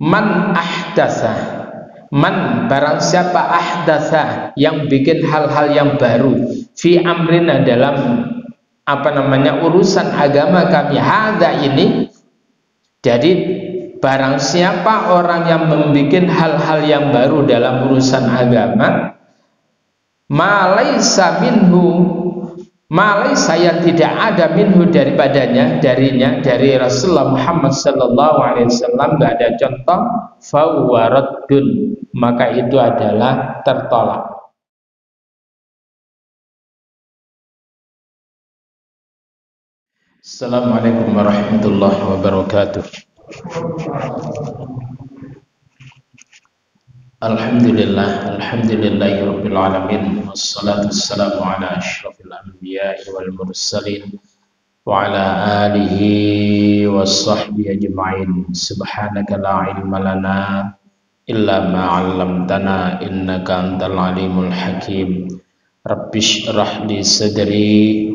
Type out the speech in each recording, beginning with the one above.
Man ahdasa, man barang siapa ahdasa yang bikin hal-hal yang baru fi amrina dalam urusan agama kami hadza ini. Jadi barang siapa orang yang membuat hal-hal yang baru dalam urusan agama, malaisa minhu, malaisa yang tidak ada minhu daripadanya, dari Rasulullah Muhammad sallallahu alaihi wasallam, enggak ada contoh, fahuwa raddun, maka itu adalah tertolak. Assalamualaikum warahmatullahi wabarakatuh. Alhamdulillahirabbil alamin, wassalatu wassalamu ala asyrafil anbiya'i wal mursalin wa ala alihi washabbihi ajma'in. Subhanaka la ilma lana illa ma 'allamtana innaka antal alimul hakim. Rabbish shrah li sadri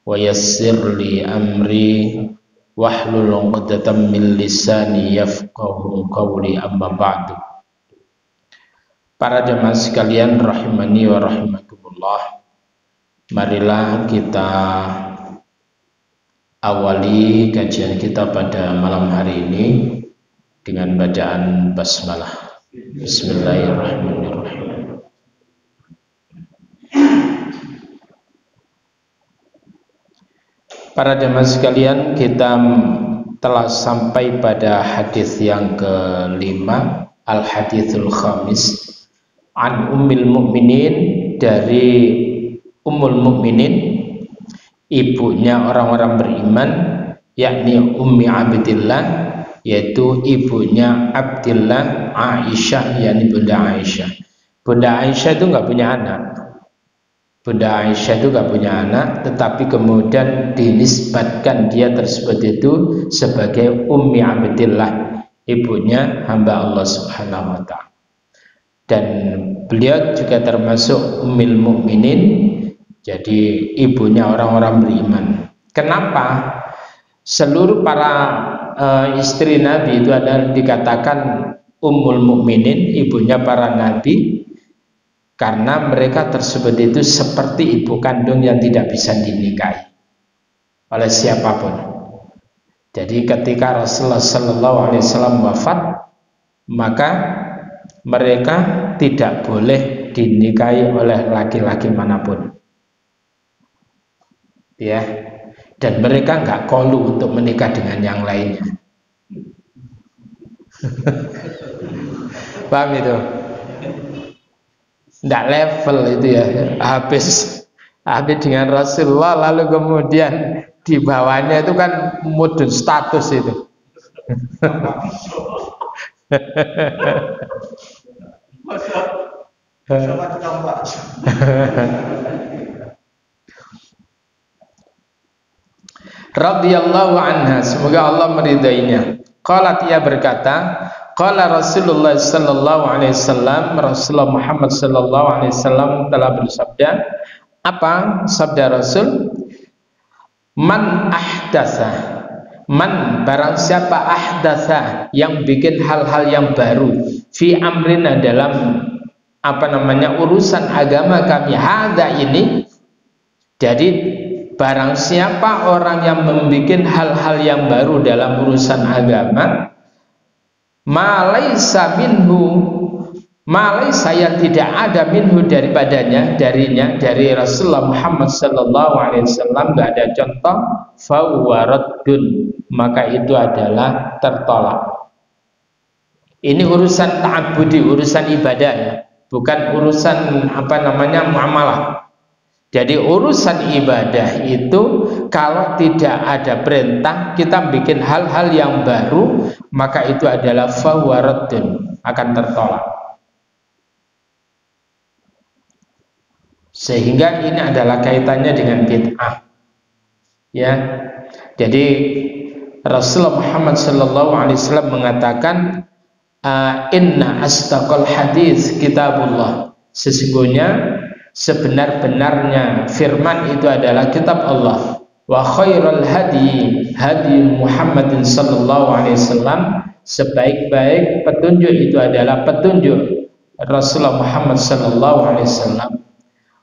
wa yassir li amri wahlul 'uqdatam min lisani yafqahu qawli, amma ba'du. Para jemaah sekalian rahimani wa rahimakumullah, marilah kita awali kajian kita pada malam hari ini dengan bacaan basmalah. Bismillahirrahmanirrahim. Para jemaah sekalian, kita telah sampai pada hadis yang kelima, al-hadithul khamis, an ummil mukminin, dari ummul mukminin, ibunya orang-orang beriman, yakni Ummi Abdillah, yaitu ibunya Abdillah, Aisyah, yakni Bunda Aisyah. Bunda Aisyah itu nggak punya anak. Bunda Aisyah itu nggak punya anak, tetapi kemudian dinisbatkan dia tersebut itu sebagai Ummi Abdillah, ibunya hamba Allah Subhanahu wa Ta'ala. Dan beliau juga termasuk ummil mukminin, jadi ibunya orang-orang beriman. Kenapa seluruh para istri Nabi itu adalah dikatakan ummul mukminin, ibunya para nabi? Karena mereka tersebut itu seperti ibu kandung yang tidak bisa dinikahi oleh siapapun. Jadi ketika Rasulullah SAW wafat, maka mereka tidak boleh dinikahi oleh laki-laki manapun, ya. Dan mereka nggak kolu untuk menikah dengan yang lainnya. Paham itu? Nggak level itu ya. Habis dengan Rasulullah, lalu kemudian di bawahnya itu kan mudun status itu. Radhiyallahu anha, semoga Allah meridainya. Qalat, ia berkata, qala Rasulullah sallallahu alaihi wasallam, Rasulullah Muhammad sallallahu alaihi wasallam telah bersabda. Apa sabda Rasul? Man ahdasa, man barang siapa ahdasa yang bikin hal-hal yang baru fi amrina dalam urusan agama kami hadza ini. Jadi barang siapa orang yang membuat hal-hal yang baru dalam urusan agama, malaisa minhu, malaisa yang tidak ada minhu daripadanya, dari Rasulullah Muhammad sallallahu alaihi wasallam, enggak ada contoh, fahuwa raddun, maka itu adalah tertolak. Ini urusan ta'abbudi, urusan ibadah ya, bukan urusan muamalah. Jadi urusan ibadah itu kalau tidak ada perintah, kita bikin hal-hal yang baru, maka itu adalah fahuwa raddun, akan tertolak. Sehingga ini adalah kaitannya dengan bid'ah. Ya. Jadi Rasulullah Muhammad sallallahu alaihi wasallam mengatakan, inna astaqal hadis kitabullah, sesungguhnya sebenar-benarnya firman itu adalah kitab Allah. Wa khairul hadi hadi Muhammadin sallallahu alaihi wasallam, Sebaik-baik petunjuk itu adalah petunjuk Rasulullah Muhammad sallallahu alaihi wasallam.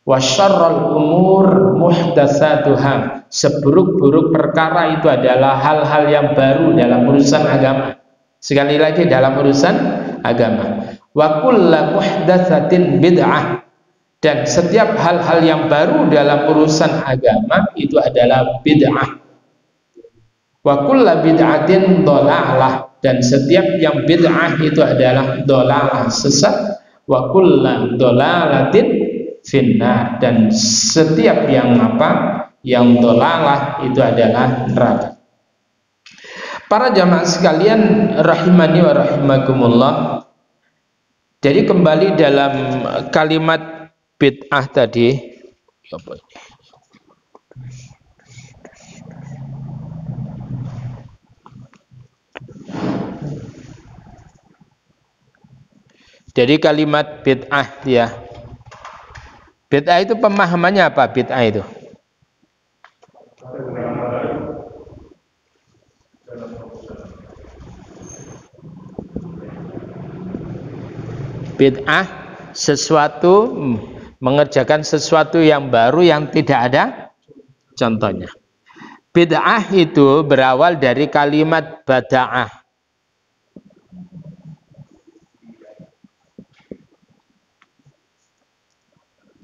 Wa syarrul umur muhdatsatuha. Seburuk-buruk perkara itu adalah hal-hal yang baru dalam urusan agama. Sekali lagi, dalam urusan agama. Wa kullu muhdatsatin bid'ah. Dan setiap hal-hal yang baru dalam urusan agama itu adalah bid'ah. Wa kullu bid'atin dhalalah. Dan setiap yang bid'ah itu adalah dhalalah, sesat. Wa kullu dhalalatin finnar, dan setiap yang yang dhalalah itu adalah neraka. Para jamaah sekalian rahimani wa rahimakumullah. Jadi kembali dalam kalimat bid'ah tadi, jadi kalimat bid'ah ya. Bid'ah itu pemahamannya apa bid'ah itu? Bid'ah sesuatu, mengerjakan sesuatu yang baru yang tidak ada contohnya. Bid'ah itu berawal dari kalimat bada'ah.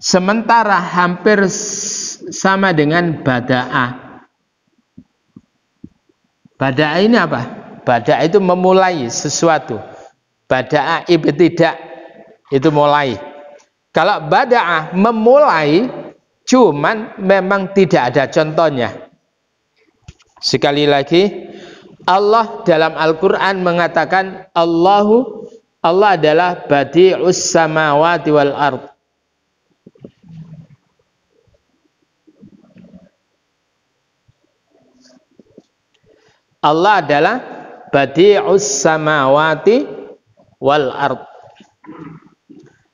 Sementara hampir sama dengan bada'ah. Bada'ah ini apa? Bada'ah itu memulai sesuatu. Bada'ah ibtidak itu mulai. Kalau bada'ah memulai, cuman memang tidak ada contohnya. Sekali lagi, Allah dalam Al-Quran mengatakan Allah adalah badi'us samawati wal ard. Allah adalah badi'us samawati wal ard.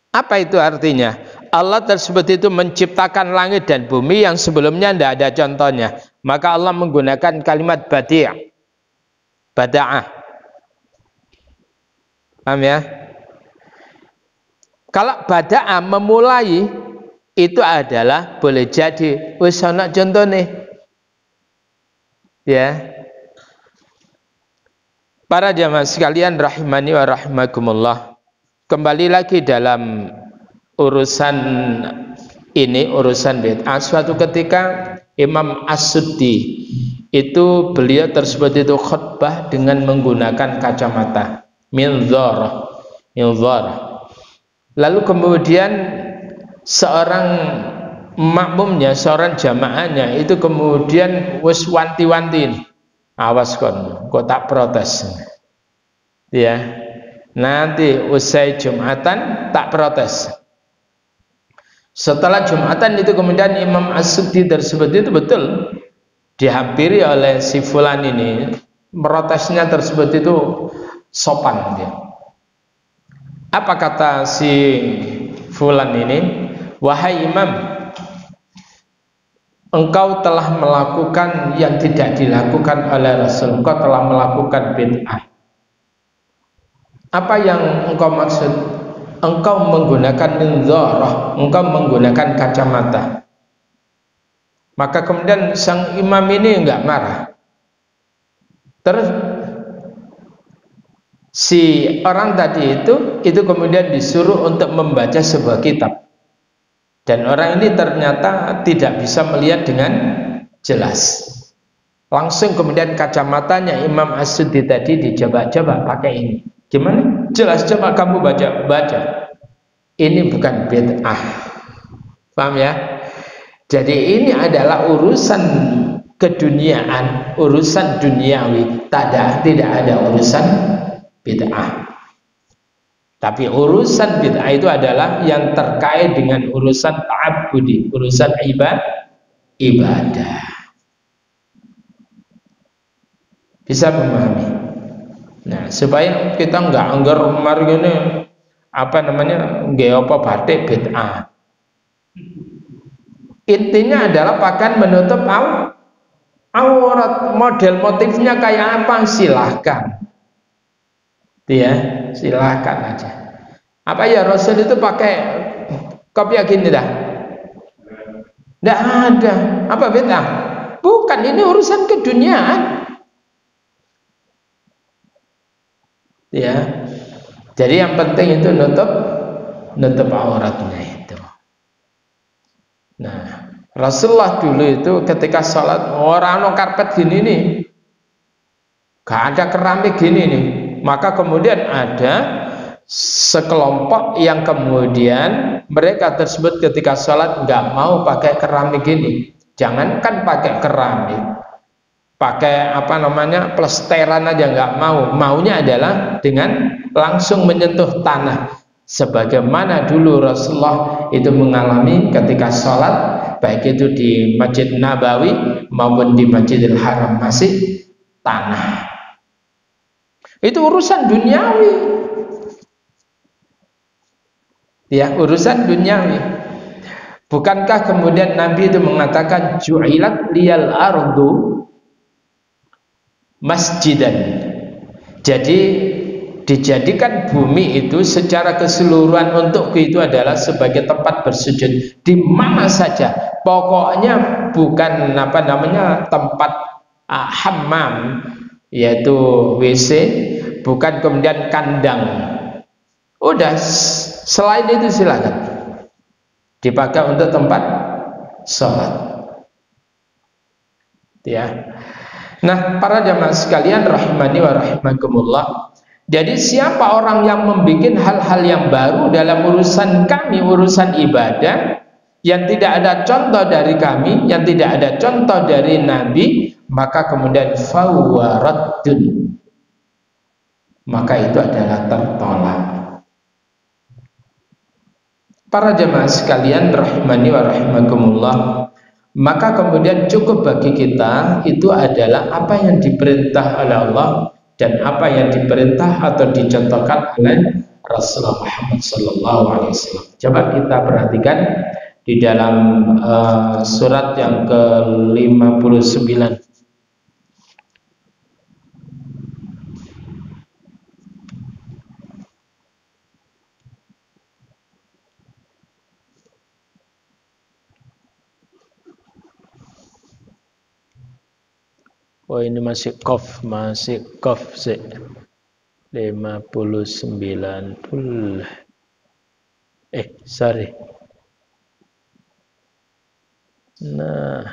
Apa itu artinya? Allah tersebut itu menciptakan langit dan bumi yang sebelumnya tidak ada contohnya. Maka Allah menggunakan kalimat badi', bada'ah. Paham ya? Kalau bada'ah memulai, itu adalah boleh jadi wis ana contone. Ya. Para jamaah sekalian rahimani wa rahimakumullah. Kembali lagi dalam urusan ini, urusan bid'ah. Suatu ketika Imam As-Suddi itu beliau tersebut itu khutbah dengan menggunakan kacamata minzar. Lalu kemudian seorang makmumnya, seorang jamaahnya itu kemudian wis wanti-wanti, awas kon, kok tak protes ya, nanti usai Jumatan tak protes. Setelah Jumatan itu kemudian Imam As-Suddi tersebut itu betul dihampiri oleh si fulan ini, protesnya tersebut itu sopan dia. Apa kata si fulan ini? Wahai imam, engkau telah melakukan yang tidak dilakukan oleh Rasul. Engkau telah melakukan bid'ah. Apa yang engkau maksud? Engkau menggunakan minzarah, engkau menggunakan kacamata. Maka kemudian sang imam ini enggak marah. Terus si orang tadi itu kemudian disuruh untuk membaca sebuah kitab. Dan orang ini ternyata tidak bisa melihat dengan jelas. Langsung kemudian kacamatanya Imam As-Suddi tadi dicoba-coba pakai ini. Gimana? Jelas, coba kamu baca. Ini bukan bid'ah. Paham ya? Jadi ini adalah urusan keduniaan, urusan duniawi. Tidak ada urusan bid'ah. Tapi urusan bid'ah itu adalah yang terkait dengan urusan ta'abbudi, urusan ibadah. Bisa memahami? Nah, supaya kita enggak anggar mari ngene nggih apa batik bid'ah. Intinya adalah pakaian menutup aurat. Model motifnya kayak apa silahkan. Ya, silahkan aja. Apa ya Rasul itu pakai kopiah gini dah? Tidak ada. Apa bid'ah? Bukan, ini urusan keduniaan. Ya. Jadi yang penting itu nutup auratnya itu. Nah, Rasulullah dulu itu ketika sholat orang karpet gini nih, gak ada keramik gini nih. Maka kemudian ada sekelompok yang kemudian mereka tersebut ketika sholat nggak mau pakai keramik gini. Jangankan pakai keramik, pakai apa namanya plesteran aja nggak mau. Maunya adalah dengan langsung menyentuh tanah. Sebagaimana dulu Rasulullah itu mengalami ketika sholat, baik itu di Masjid Nabawi maupun di Masjidil Haram, masih tanah. Itu urusan duniawi. Ya, urusan duniawi. Bukankah kemudian Nabi itu mengatakan ju'ilat liyal ardu masjidan. Jadi dijadikan bumi itu secara keseluruhan untukku itu adalah sebagai tempat bersujud di mana saja. Pokoknya bukan apa namanya tempat hammam, yaitu WC, bukan kemudian kandang. Udah, selain itu silakan dipakai untuk tempat sholat. Ya. Nah, para jamaah sekalian rahimani wa rahimakumullah. Jadi siapa orang yang membuat hal-hal yang baru dalam urusan kami, urusan ibadah, yang tidak ada contoh dari kami, yang tidak ada contoh dari Nabi, maka kemudian fahuwa raddun, maka itu adalah tertolak. Para jemaah sekalian rahimani wa rahimakumullah, maka kemudian cukup bagi kita itu adalah apa yang diperintah oleh Allah dan apa yang diperintah atau dicontohkan oleh Rasulullah Muhammad SAW. Coba kita perhatikan di dalam surat yang ke-59. Oh, ini masih kof sih. 59 sorry. Nah,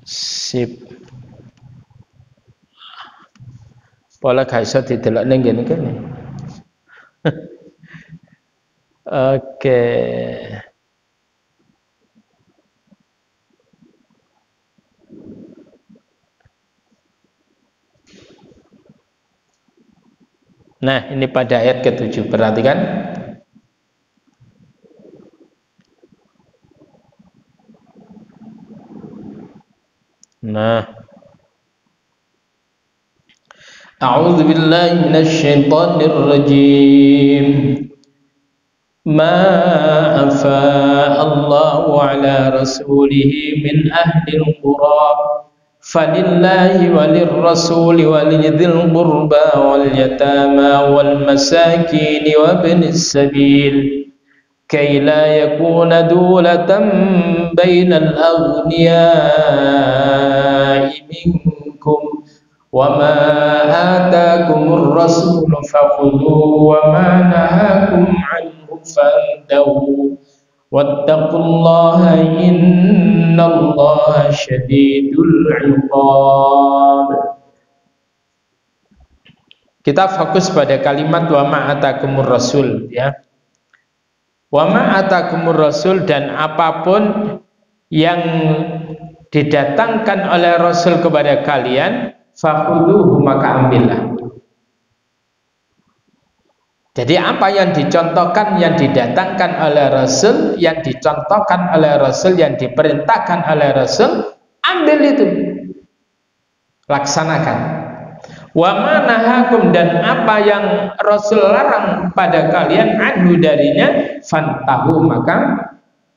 sip. Pola kaiso didelok ning ngene kene. Oke. Nah, ini pada ayat ke-7, perhatikan. Nah, a'udzu billahi minasy syaithanir rajim. Ma afa Allahu ala rasulihi min ahlil qura falillahi walir rasuli walidhil qurba wal yatama wal masakin wa ibnis sabil kay la yakuna dulatan bainal aghniya'i minkum wa ma atakumur rasul fakhudhuhu wa ma nahakum anhu fantahu wattaqullaha innallaha syadidul iqab. Kita fokus pada kalimat wa ma atakumur rasul, ya. Wa ma atakumur rasul, dan apapun yang didatangkan oleh Rasul kepada kalian, fakhudhuhu, maka ambillah. Jadi apa yang dicontohkan, yang didatangkan oleh Rasul, yang dicontohkan oleh Rasul, yang diperintahkan oleh Rasul, ambil itu, laksanakan. Wa ma nahakum, dan apa yang Rasul larang pada kalian, anhu darinya, fantahu, maka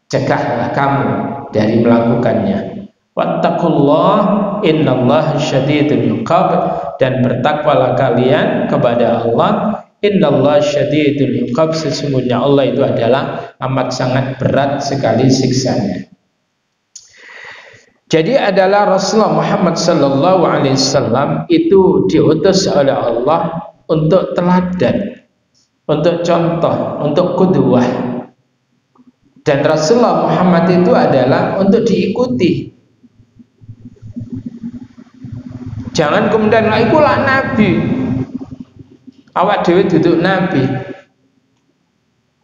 cegahlah kamu dari melakukannya. Wattaqullah innallaha syadidul iqab, dan bertakwalah kalian kepada Allah. Innallaha syadidul iqab, sesungguhnya Allah itu adalah amat sangat berat sekali siksanya. Jadi adalah Rasulullah Muhammad sallallahu alaihi wasallam itu diutus oleh Allah untuk teladan, untuk contoh, untuk qudwah. Dan Rasulullah Muhammad itu adalah untuk diikuti. Jangan kemudian ikulah Nabi, awak dewe duduk Nabi.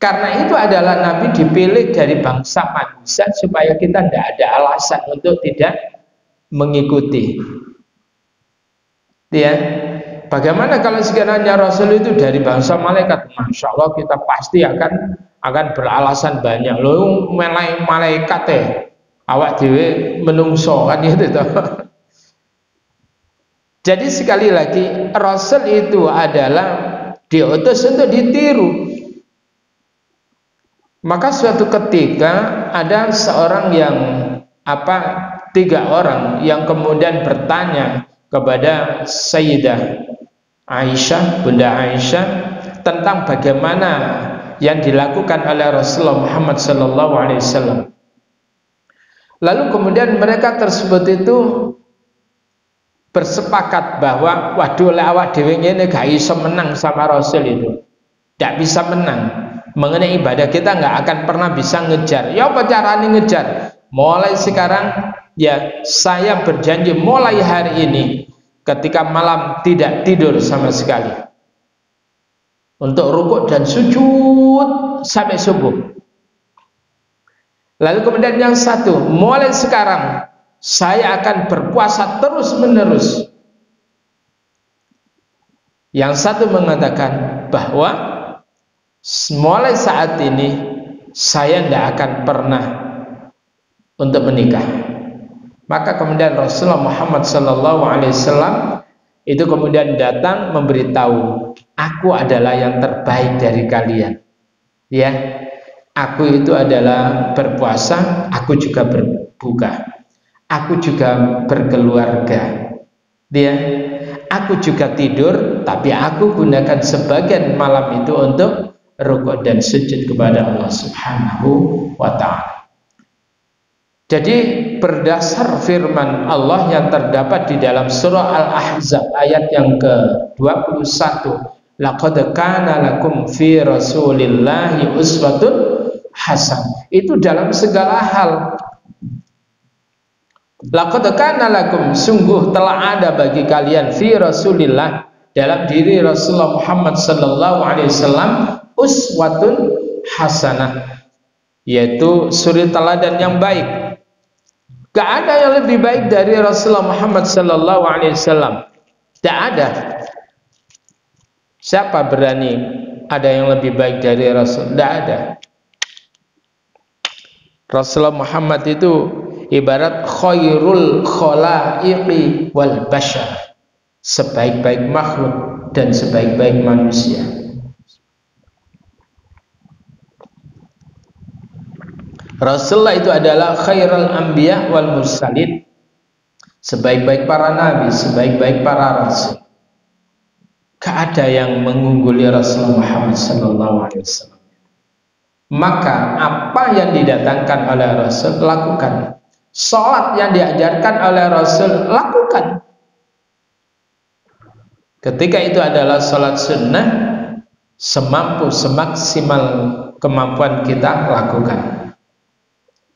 Karena itu adalah Nabi dipilih dari bangsa manusia supaya kita tidak ada alasan untuk tidak mengikuti. Ya, bagaimana kalau sekiranya Rasul itu dari bangsa malaikat? Masya Allah, kita pasti akan beralasan banyak. Loh, malaikat awak dewe menungso kan itu. Jadi sekali lagi Rasul itu adalah diutus untuk ditiru. Maka suatu ketika ada seorang yang tiga orang yang kemudian bertanya kepada Sayyidah Aisyah, Bunda Aisyah, tentang bagaimana yang dilakukan oleh Rasulullah Muhammad sallallahu alaihi wasallam. Lalu kemudian mereka tersebut itu bersepakat bahwa waduh awak dhewe ngene gak iso menang sama Rasul itu. Tidak bisa menang. Mengenai ibadah kita nggak akan pernah bisa ngejar. Ya apa caranya ngejar? Mulai sekarang ya saya berjanji mulai hari ini ketika malam tidak tidur sama sekali, untuk rukuk dan sujud sampai subuh. Lalu kemudian yang satu, mulai sekarang saya akan berpuasa terus menerus. Yang satu mengatakan bahwa mulai saat ini saya tidak akan pernah untuk menikah. Maka kemudian Rasulullah Muhammad sallallahu alaihi wasallam itu kemudian datang memberitahu, aku adalah yang terbaik dari kalian. Ya, aku itu adalah berpuasa, aku juga berbuka, aku juga berkeluarga. Dia, aku juga tidur, tapi aku gunakan sebagian malam itu untuk rukuk dan sujud kepada Allah Subhanahu wa ta'ala. Jadi berdasar firman Allah yang terdapat di dalam surah Al-Ahzab ayat yang ke-21, laqad kana lakum fi rasulillahi uswatun hasanah. Itu dalam segala hal. Laqad kana lakum, sungguh telah ada bagi kalian, fi rasulillah, dalam diri Rasulullah Muhammad sallallahu alaihi wasallam, uswatun hasanah, yaitu suri teladan yang baik. Gak ada yang lebih baik dari Rasulullah Muhammad sallallahu alaihi wasallam. Tidak ada. Siapa berani ada yang lebih baik dari Rasul? Tidak ada. Rasulullah Muhammad itu ibarat khairul khalaiqi wal bashar, sebaik-baik makhluk dan sebaik-baik manusia. Rasulullah itu adalah khairul anbiya wal mursalin, sebaik-baik para nabi, sebaik-baik para rasul. Gak ada yang mengungguli Rasulullah Muhammad sallallahu alaihi wasallam. Maka apa yang didatangkan oleh Rasul lakukan. Salat yang diajarkan oleh Rasul lakukan. Ketika itu adalah salat sunnah, semampu semaksimal kemampuan kita lakukan.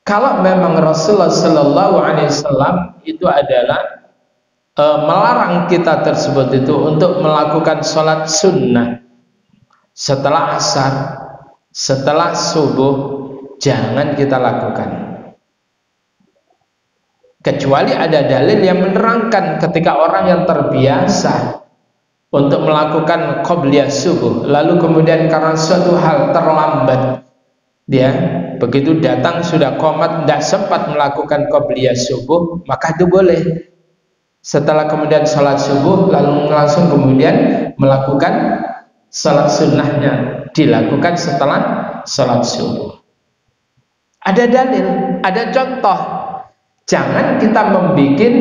Kalau memang Rasulullah sallallahu alaihi wasallam itu adalah melarang kita tersebut itu untuk melakukan sholat sunnah setelah asar, setelah subuh, jangan kita lakukan. Kecuali ada dalil yang menerangkan ketika orang yang terbiasa untuk melakukan qobliyah subuh, lalu kemudian karena suatu hal terlambat, dia begitu datang sudah qomat, tidak sempat melakukan qobliyah subuh, maka itu boleh. Setelah kemudian sholat subuh, lalu langsung kemudian melakukan sholat sunnahnya, dilakukan setelah sholat subuh. Ada dalil, ada contoh. Jangan kita membuat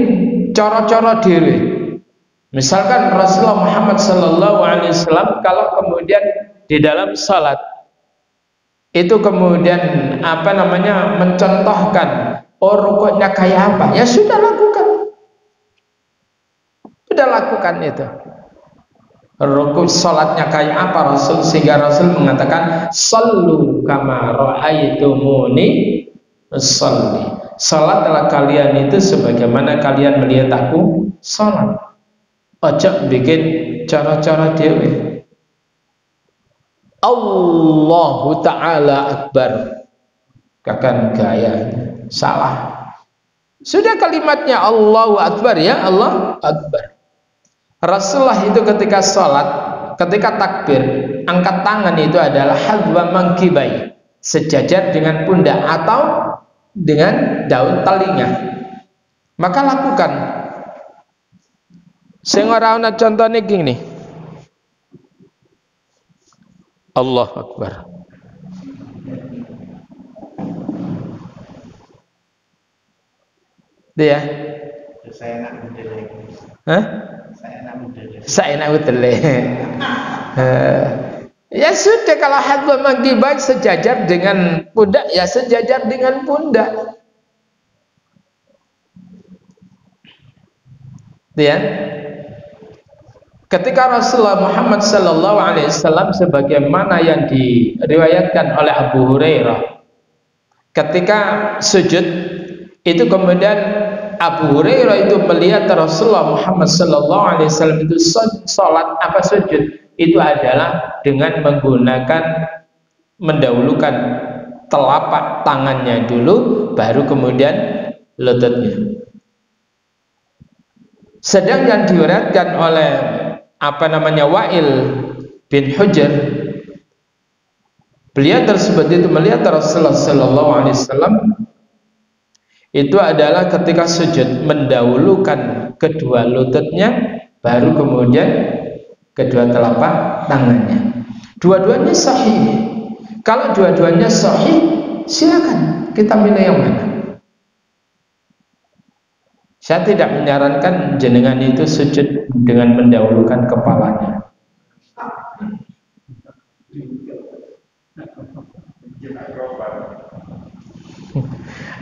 coro-coro diri. Misalkan Rasulullah Muhammad sallallahu alaihi wasallam kalau kemudian di dalam salat itu kemudian mencontohkan rukuknya kayak apa, ya sudah lakukan. Sudah lakukan itu. Rukuk salatnya kayak apa Rasul, sehingga Rasul mengatakan sallu kama ra'aitumuni sholli. Salatlah kalian itu sebagaimana kalian melihat aku salat. Ojo bikin cara-cara dewe. Allahu Ta'ala Akbar, kakan gaya salah. Sudah kalimatnya Allahu Akbar, ya Allah Akbar. Rasulullah itu ketika sholat, ketika takbir, angkat tangan itu adalah hadwa mangkibai, sejajar dengan pundak atau dengan daun telinga. Maka lakukan. Sing ora ana contone gini. Allah Akbar. Dia. Saya nak bedele. Hah? Saya nak bedele. Ya sudah, kalau hadwa mangkibai sejajar dengan pundak, ya sejajar dengan pundak. Ya. Ketika Rasulullah Muhammad sallallahu alaihi wasallam sebagaimana yang diriwayatkan oleh Abu Hurairah, ketika sujud itu kemudian Abu Hurairah itu melihat Rasulullah Muhammad sallallahu alaihi wasallam itu salat sujud itu adalah dengan menggunakan mendahulukan telapak tangannya dulu, baru kemudian lututnya. Sedang yang diriwayatkan oleh Wa'il bin Hujr, beliau tersebut itu melihat Rasulullah sallallahu alaihi wasallam itu adalah ketika sujud mendahulukan kedua lututnya, baru kemudian kedua telapak tangannya. Dua-duanya sahih. Kalau dua-duanya sahih, silakan kita milih yang mana. Saya tidak menyarankan jenengan itu sujud dengan mendahulukan kepalanya.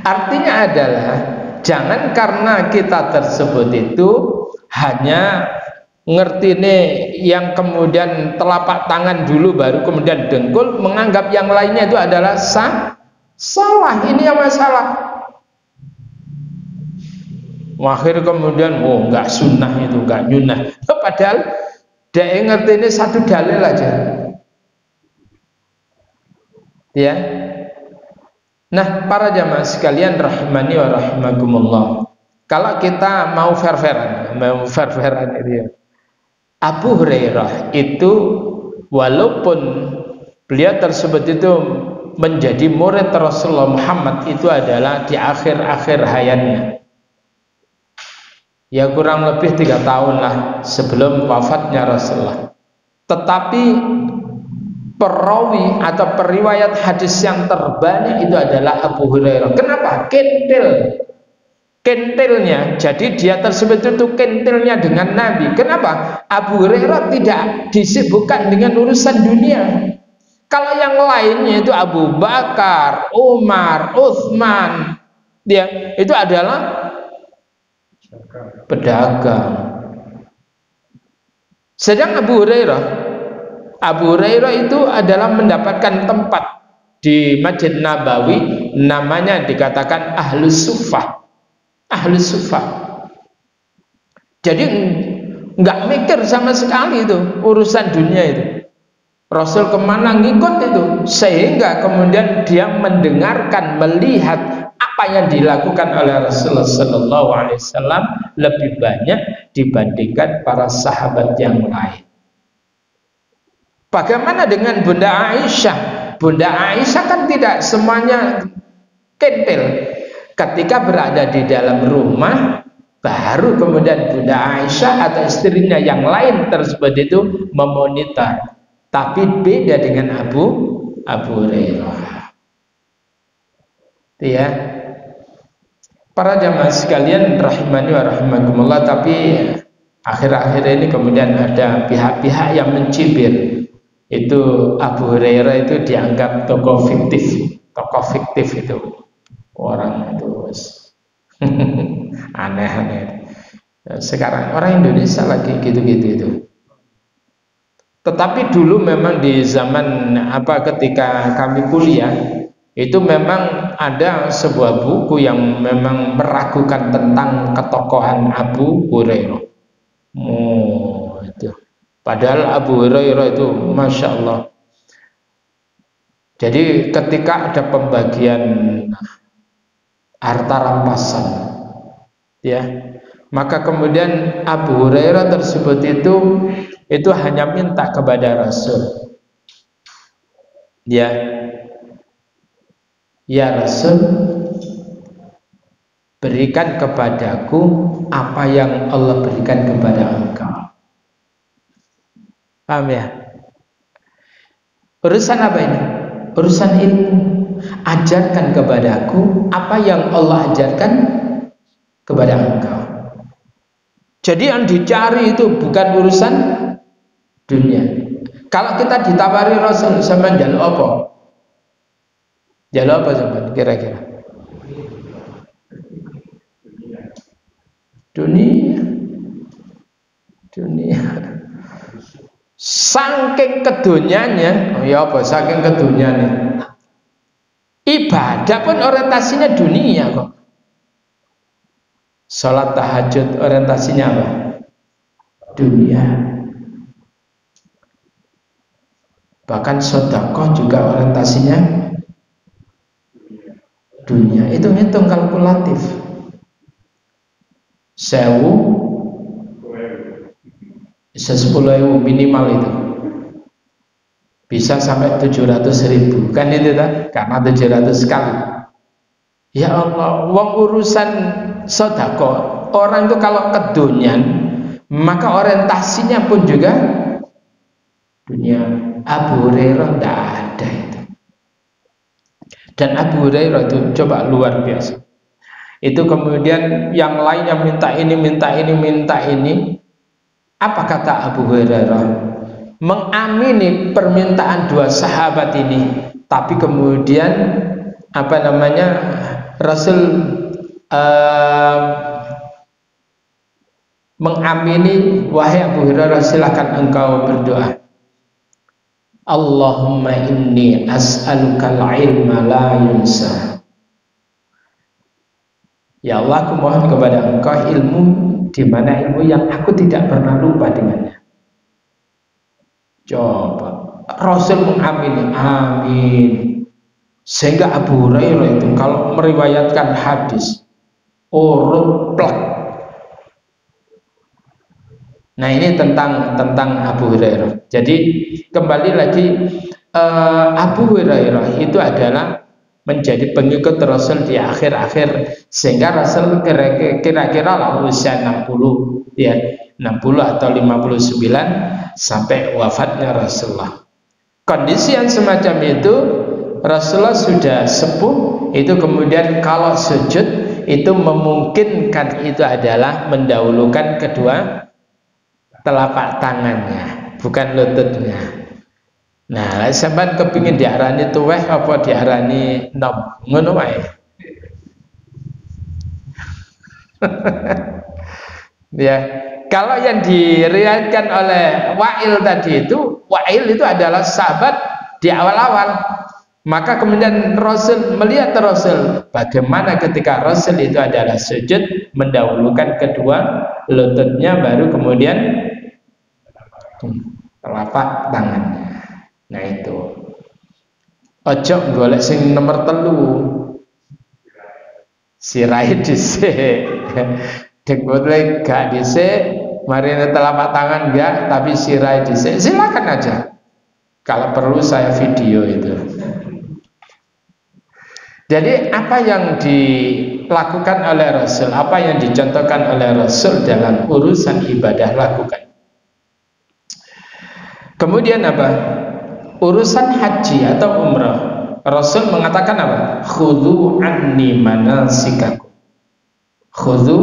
Artinya adalah jangan karena kita tersebut itu hanya ngerti nih yang kemudian telapak tangan dulu baru kemudian dengkul, menganggap yang lainnya itu adalah salah. Ini yang masalah. Akhir kemudian nggak sunnah itu, nggak nyunah. Padahal dia ngerti ini satu dalil aja. Ya. Nah, para jamaah sekalian rahimani wa rahimakumullah. Kalau kita mau fair-fairan itu ya. Abu Hurairah itu walaupun beliau tersebut itu menjadi murid Rasulullah Muhammad itu adalah di akhir-akhir hayatnya. Ya kurang lebih 3 tahun lah sebelum wafatnya Rasulullah. Tetapi perawi atau periwayat hadis yang terbanyak itu adalah Abu Hurairah. Kenapa? Kentilnya. Jadi dia tersebut itu kentilnya dengan Nabi. Kenapa? Abu Hurairah tidak disibukkan dengan urusan dunia. Kalau yang lainnya itu Abu Bakar, Umar, Utsman, dia itu adalah pedagang. Sedang Abu Hurairah itu adalah mendapatkan tempat di Masjid Nabawi, namanya dikatakan Ahlus Suffah. Jadi nggak mikir sama sekali itu urusan dunia itu. Rasul kemana ngikut itu, sehingga kemudian dia mendengarkan, melihat apa yang dilakukan oleh Rasulullah Sallallahu Alaihi Wasallam lebih banyak dibandingkan para sahabat yang lain. Bagaimana dengan Bunda Aisyah? Bunda Aisyah kan tidak semuanya kentil. Ketika berada di dalam rumah, baru kemudian Bunda Aisyah atau istrinya yang lain tersebut itu memonitor. Tapi beda dengan Abu Hurairah. Ya. Para jamaah sekalian rahimani wa rahimakumullah, tapi akhir-akhir ini kemudian ada pihak-pihak yang mencibir itu Abu Hurairah itu dianggap tokoh fiktif itu orang itu aneh-aneh. Sekarang orang Indonesia lagi gitu-gitu itu. Tetapi dulu memang di zaman ketika kami kuliah itu memang ada sebuah buku yang memang meragukan tentang ketokohan Abu Hurairah. Itu. Padahal Abu Hurairah itu Masya Allah. Jadi ketika ada pembagian harta rampasan, ya, maka kemudian Abu Hurairah tersebut itu hanya minta kepada Rasul, ya Rasul, berikan kepadaku apa yang Allah berikan kepada engkau. Paham ya? Urusan apa ini? Urusan ilmu. Ajarkan kepadaku apa yang Allah ajarkan kepada engkau. Jadi yang dicari itu bukan urusan dunia. Kalau kita ditawari Rasul sama jaluk apa? Jaluk apa sampean kira-kira? Dunia. Saking kedunianya, saking kedunianya. Ibadah pun orientasinya dunia kok. Salat tahajud orientasinya apa? Dunia. Bahkan sedekah juga orientasinya dunia. Itu hitung kalkulatif. 10.000 minimal itu. Bisa sampai 700.000 kan itu kan? Karena 700 sekali. Ya Allah, uang urusan sedekah. Orang itu kalau kedunian, maka orientasinya pun juga dunia. Abu Hurairah tidak ada itu. Dan Abu Hurairah itu coba luar biasa. Itu kemudian yang lainnya minta ini. Apa kata Abu Hurairah? Mengamini permintaan dua sahabat ini, tapi kemudian Rasul mengamini, wahai Abu Hurairah, silakan engkau berdoa. Allahumma inni as'alukal ilma la yunsa. Ya Allah, aku mohon kepada engkau ilmu di mana ilmu yang aku tidak pernah lupa dengannya. Coba Rasul mengamini, amin. Sehingga Abu Hurairah itu kalau meriwayatkan hadis urut plak. Nah ini tentang Abu Hurairah. Jadi kembali lagi Abu Hurairah itu adalah menjadi pengikut Rasul di akhir-akhir, sehingga Rasul kira-kira lah usia 60 ya, 60 atau 59 sampai wafatnya Rasulullah. Kondisi yang semacam itu Rasulullah sudah sepuh, itu kemudian kalau sujud itu memungkinkan itu adalah mendahulukan kedua telapak tangannya, bukan lututnya. Nah, sampean kepingin diarani tuweh apa diarani nom, ngono wae. Ya, kalau yang diriwayatkan oleh Wa'il tadi Wa'il itu adalah sahabat di awal-awal. Maka kemudian Rasul melihat Rasul bagaimana ketika Rasul itu adalah sujud mendahulukan kedua lututnya, baru kemudian telapak tangannya. Nah itu ojo golek sing nomor 3 sirai dhisik dengkule gak dhisik, mari telapak tangan enggak, tapi sirai dhisik, silakan aja. Kalau perlu saya video itu. Jadi apa yang dilakukan oleh Rasul, apa yang dicontohkan oleh Rasul dalam urusan ibadah lakukan. Kemudian apa? Urusan haji atau umrah Rasul mengatakan apa? Khudhu anni manasikakum. Khudhu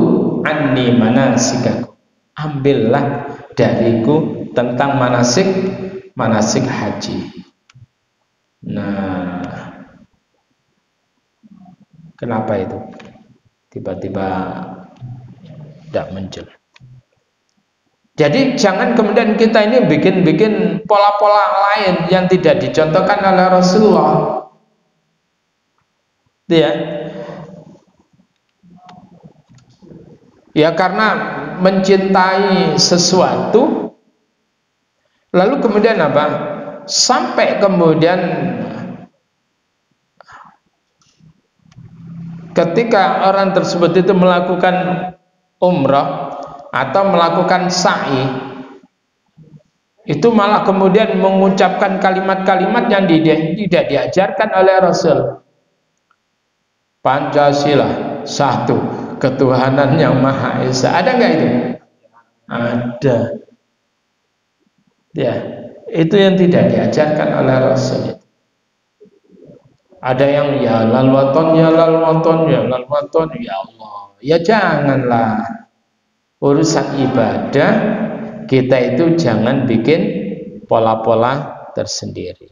anni manasikakum. Ambillah dariku tentang manasik haji. Nah, kenapa itu? Tiba-tiba tidak muncul. Jadi jangan kemudian kita ini bikin pola-pola lain yang tidak dicontohkan oleh Rasulullah. Ya karena mencintai sesuatu, lalu kemudian apa? Sampai kemudian ketika orang tersebut itu melakukan umrah atau melakukan sa'i, itu malah kemudian mengucapkan kalimat-kalimat yang tidak diajarkan oleh Rasul. Pancasila satu, ketuhanan yang Maha Esa. Ada nggak itu? Ada. Ya, itu yang tidak diajarkan oleh Rasul. Ada yang ya lal waton, ya lal waton, ya lal waton, ya Allah. Ya janganlah. Urusan ibadah kita itu jangan bikin pola-pola tersendiri.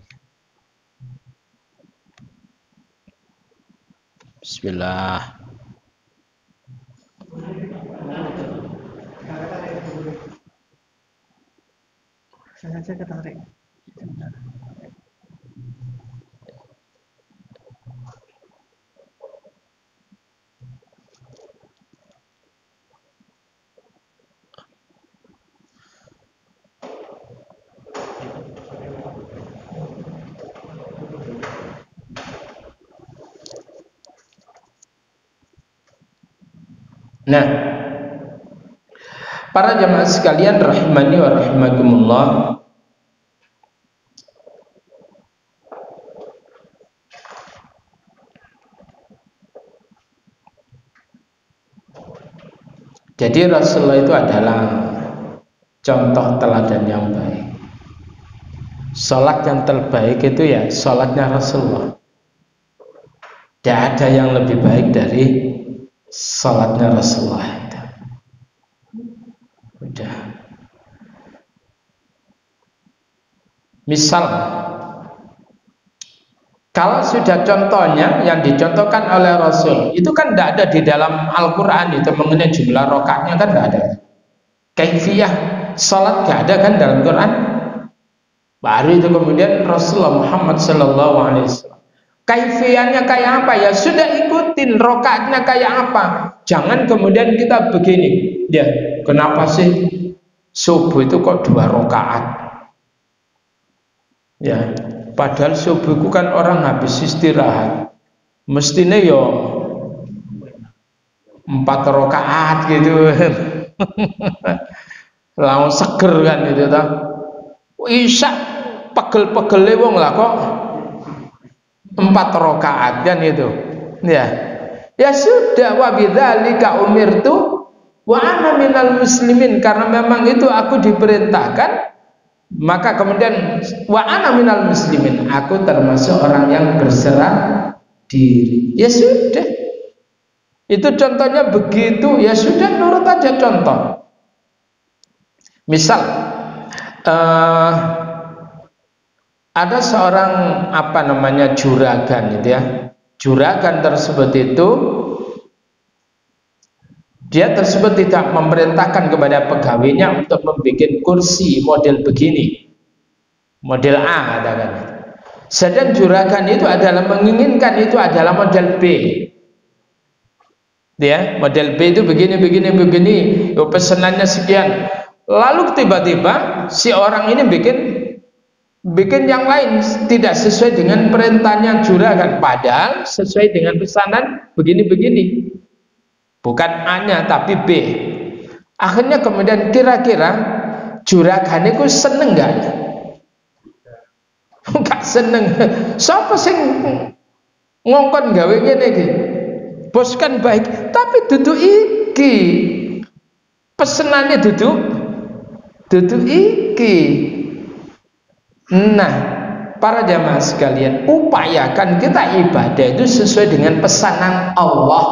Bismillah. Saya ketarik. Nah, para jamaah sekalian rahimani wa rahimakumullah, jadi Rasulullah itu adalah contoh teladan yang baik. Salat yang terbaik itu ya salatnya Rasulullah. Tidak ada yang lebih baik dari salatnya Rasulullah itu. Udah. Misal, kalau sudah contohnya yang dicontohkan oleh Rasul, itu kan tidak ada di dalam Al-Quran itu mengenai jumlah rakaatnya kan tidak ada. Kaifiyah salat tidak ada kan dalam Quran. Baru itu kemudian Rasulullah Muhammad Sallallahu Alaihi Wasallam. Kaifiyahnya kayak apa ya? Sudah ikutin rakaatnya kayak apa. Jangan kemudian kita begini. Ya, kenapa sih subuh itu kok 2 rakaat? Ya, padahal subuh itu kan orang habis istirahat. Mestinya yo 4 rakaat gitu. Langsung seger kan gitu toh. Isya pegel-pegele wong lah kok 4 rakaat kan itu. Ya sudah, wa bidzalika umirtu wa ana minal muslimin, karena memang itu aku diperintahkan, maka kemudian wa ana minal muslimin, aku termasuk orang yang berserah diri. Ya sudah. Itu contohnya begitu, ya sudah nurut aja contoh. Misal ada seorang juragan gitu ya. Juragan tersebut itu dia tersebut tidak memerintahkan kepada pegawainya untuk membuat kursi model begini, model A katakan. Sedang juragan itu adalah menginginkan itu adalah model B. Ya, model B itu begini, pesanannya sekian. Lalu tiba-tiba si orang ini bikin yang lain tidak sesuai dengan perintahnya juragan, padahal sesuai dengan pesanan begini-begini. Bukan A-nya tapi B. Akhirnya kemudian kira-kira juragan itu seneng enggak? Enggak seneng. Siapa sing ngongkon gawe ngene iki? Bos kan baik, tapi duduk iki. Pesenannya duduk iki. Nah, para jamaah sekalian, upayakan kita ibadah itu sesuai dengan pesanan Allah,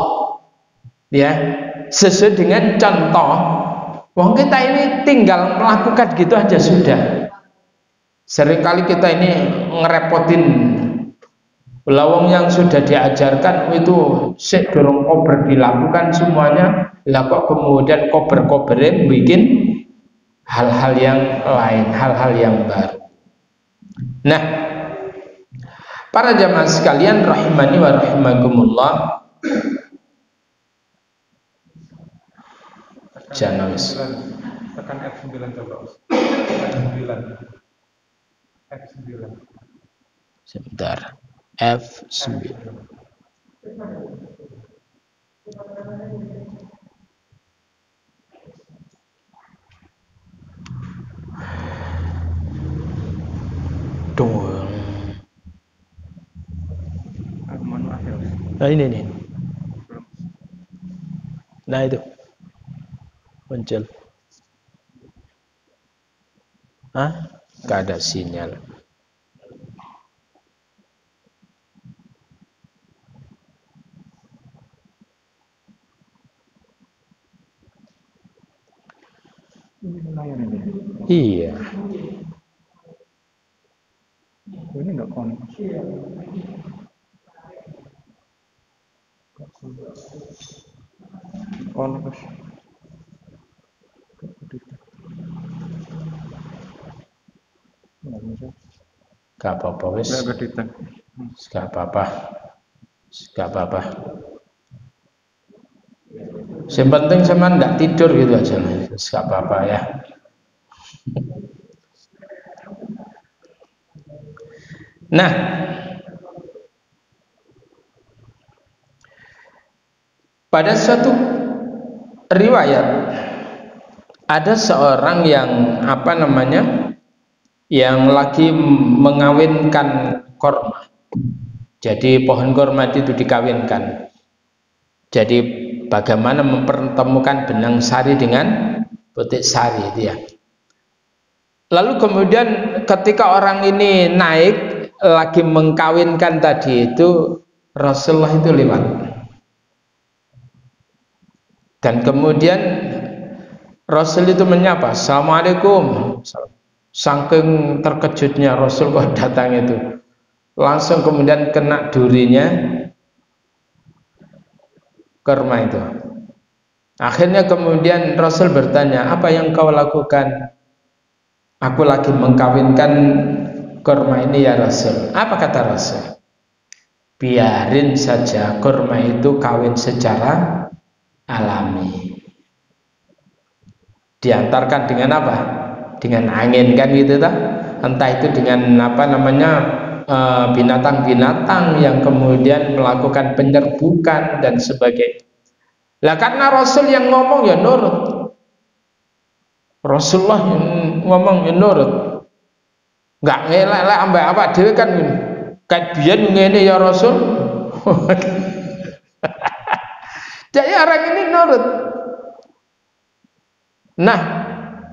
ya, sesuai dengan contoh. Wong kita ini tinggal melakukan gitu aja sudah. Seringkali kita ini ngerepotin. Lawang yang sudah diajarkan itu sik dorong kober dilakukan semuanya, lah kok kemudian kober-koberin bikin hal-hal yang lain, hal-hal yang baru. Nah, para jamaah sekalian rahimani wa rahimakumullah, jangan tekan F9 coba. F9. F9. Sebentar. F9. Tunggu. Nah ini nih. Nah itu muncul. Hah? Gak ada sinyal. Iya. Ini enggak kon. On terus. Gak apa-apa wis. Gak apa-apa. Gak apa-apa. Yang penting sama nggak tidur gitu aja lah. Gak apa-apa ya. Nah, pada suatu riwayat ada seorang yang yang lagi mengawinkan korma. Jadi pohon korma itu dikawinkan. Jadi bagaimana mempertemukan benang sari dengan butik sari itu ya. Lalu kemudian ketika orang ini naik lagi mengkawinkan tadi itu, Rasulullah itu lewat. Dan kemudian Rasul itu menyapa, Assalamualaikum. Saking terkejutnya Rasul kok datang itu, langsung kemudian kena durinya kurma itu. Akhirnya kemudian Rasul bertanya, apa yang kau lakukan? Aku lagi mengkawinkan kurma ini ya Rasul. Apa kata Rasul? Biarin saja kurma itu kawin secara alami. Diantarkan dengan apa? Dengan angin kan gitu tak? Entah itu dengan binatang-binatang yang kemudian melakukan penyerbukan dan sebagainya. Lah karena Rasul yang ngomong ya nurut. Rasulullah yang ngomong ya nurut. Enggak ngelak-elak ambek apa dhewe kan. Kayak biyen ngene ya Rasul. Jadi orang ini nurut. Nah,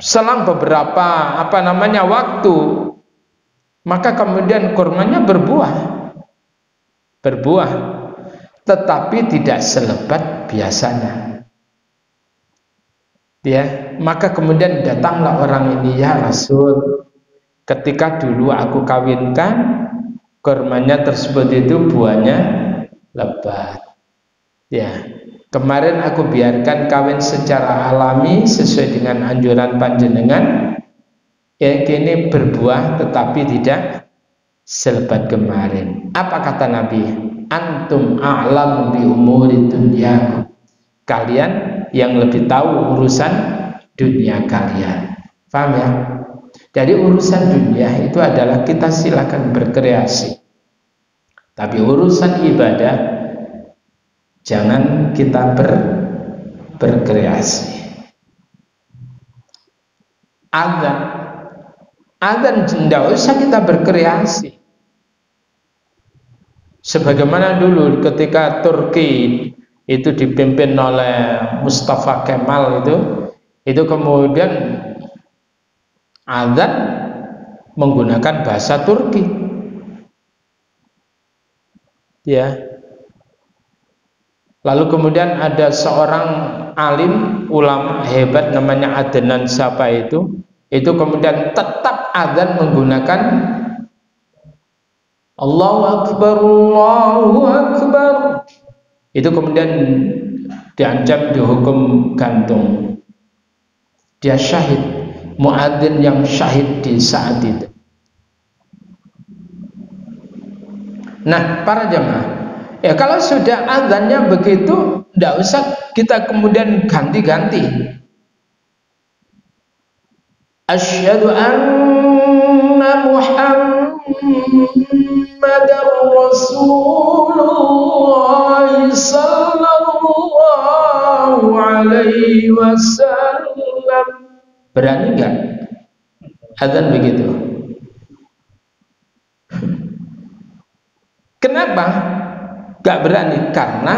selang beberapa waktu, maka kemudian kurmanya berbuah, tetapi tidak selebat biasanya. Ya, maka kemudian datanglah orang ini, ya Rasul, ketika dulu aku kawinkan, kurmanya tersebut itu buahnya lebat. Ya, kemarin aku biarkan kawin secara alami sesuai dengan anjuran panjenengan. Ya, kini berbuah tetapi tidak selebat kemarin. Apa kata Nabi? Antum a'lam bi umuri dunyakum. Kalian yang lebih tahu urusan dunia kalian. Paham ya? Jadi urusan dunia itu adalah kita silakan berkreasi. Tapi urusan ibadah jangan kita berkreasi. Adzan tidak usah kita berkreasi. Sebagaimana dulu ketika Turki itu dipimpin oleh Mustafa Kemal itu kemudian adzan menggunakan bahasa Turki. Ya. Lalu kemudian ada seorang alim ulama hebat namanya Adnan siapa itu kemudian tetap adzan menggunakan Allahu Akbar, Allahu Akbar. Itu kemudian diancam dihukum gantung. Dia syahid, muadzin yang syahid di saat itu. Nah, para jemaah, ya kalau sudah adzannya begitu, tidak usah kita kemudian ganti-ganti. Asyhadu anna Muhammadar Rasulullah sallallahu alaihi wasallam. Berani enggak adzan begitu? Kenapa enggak berani? Karena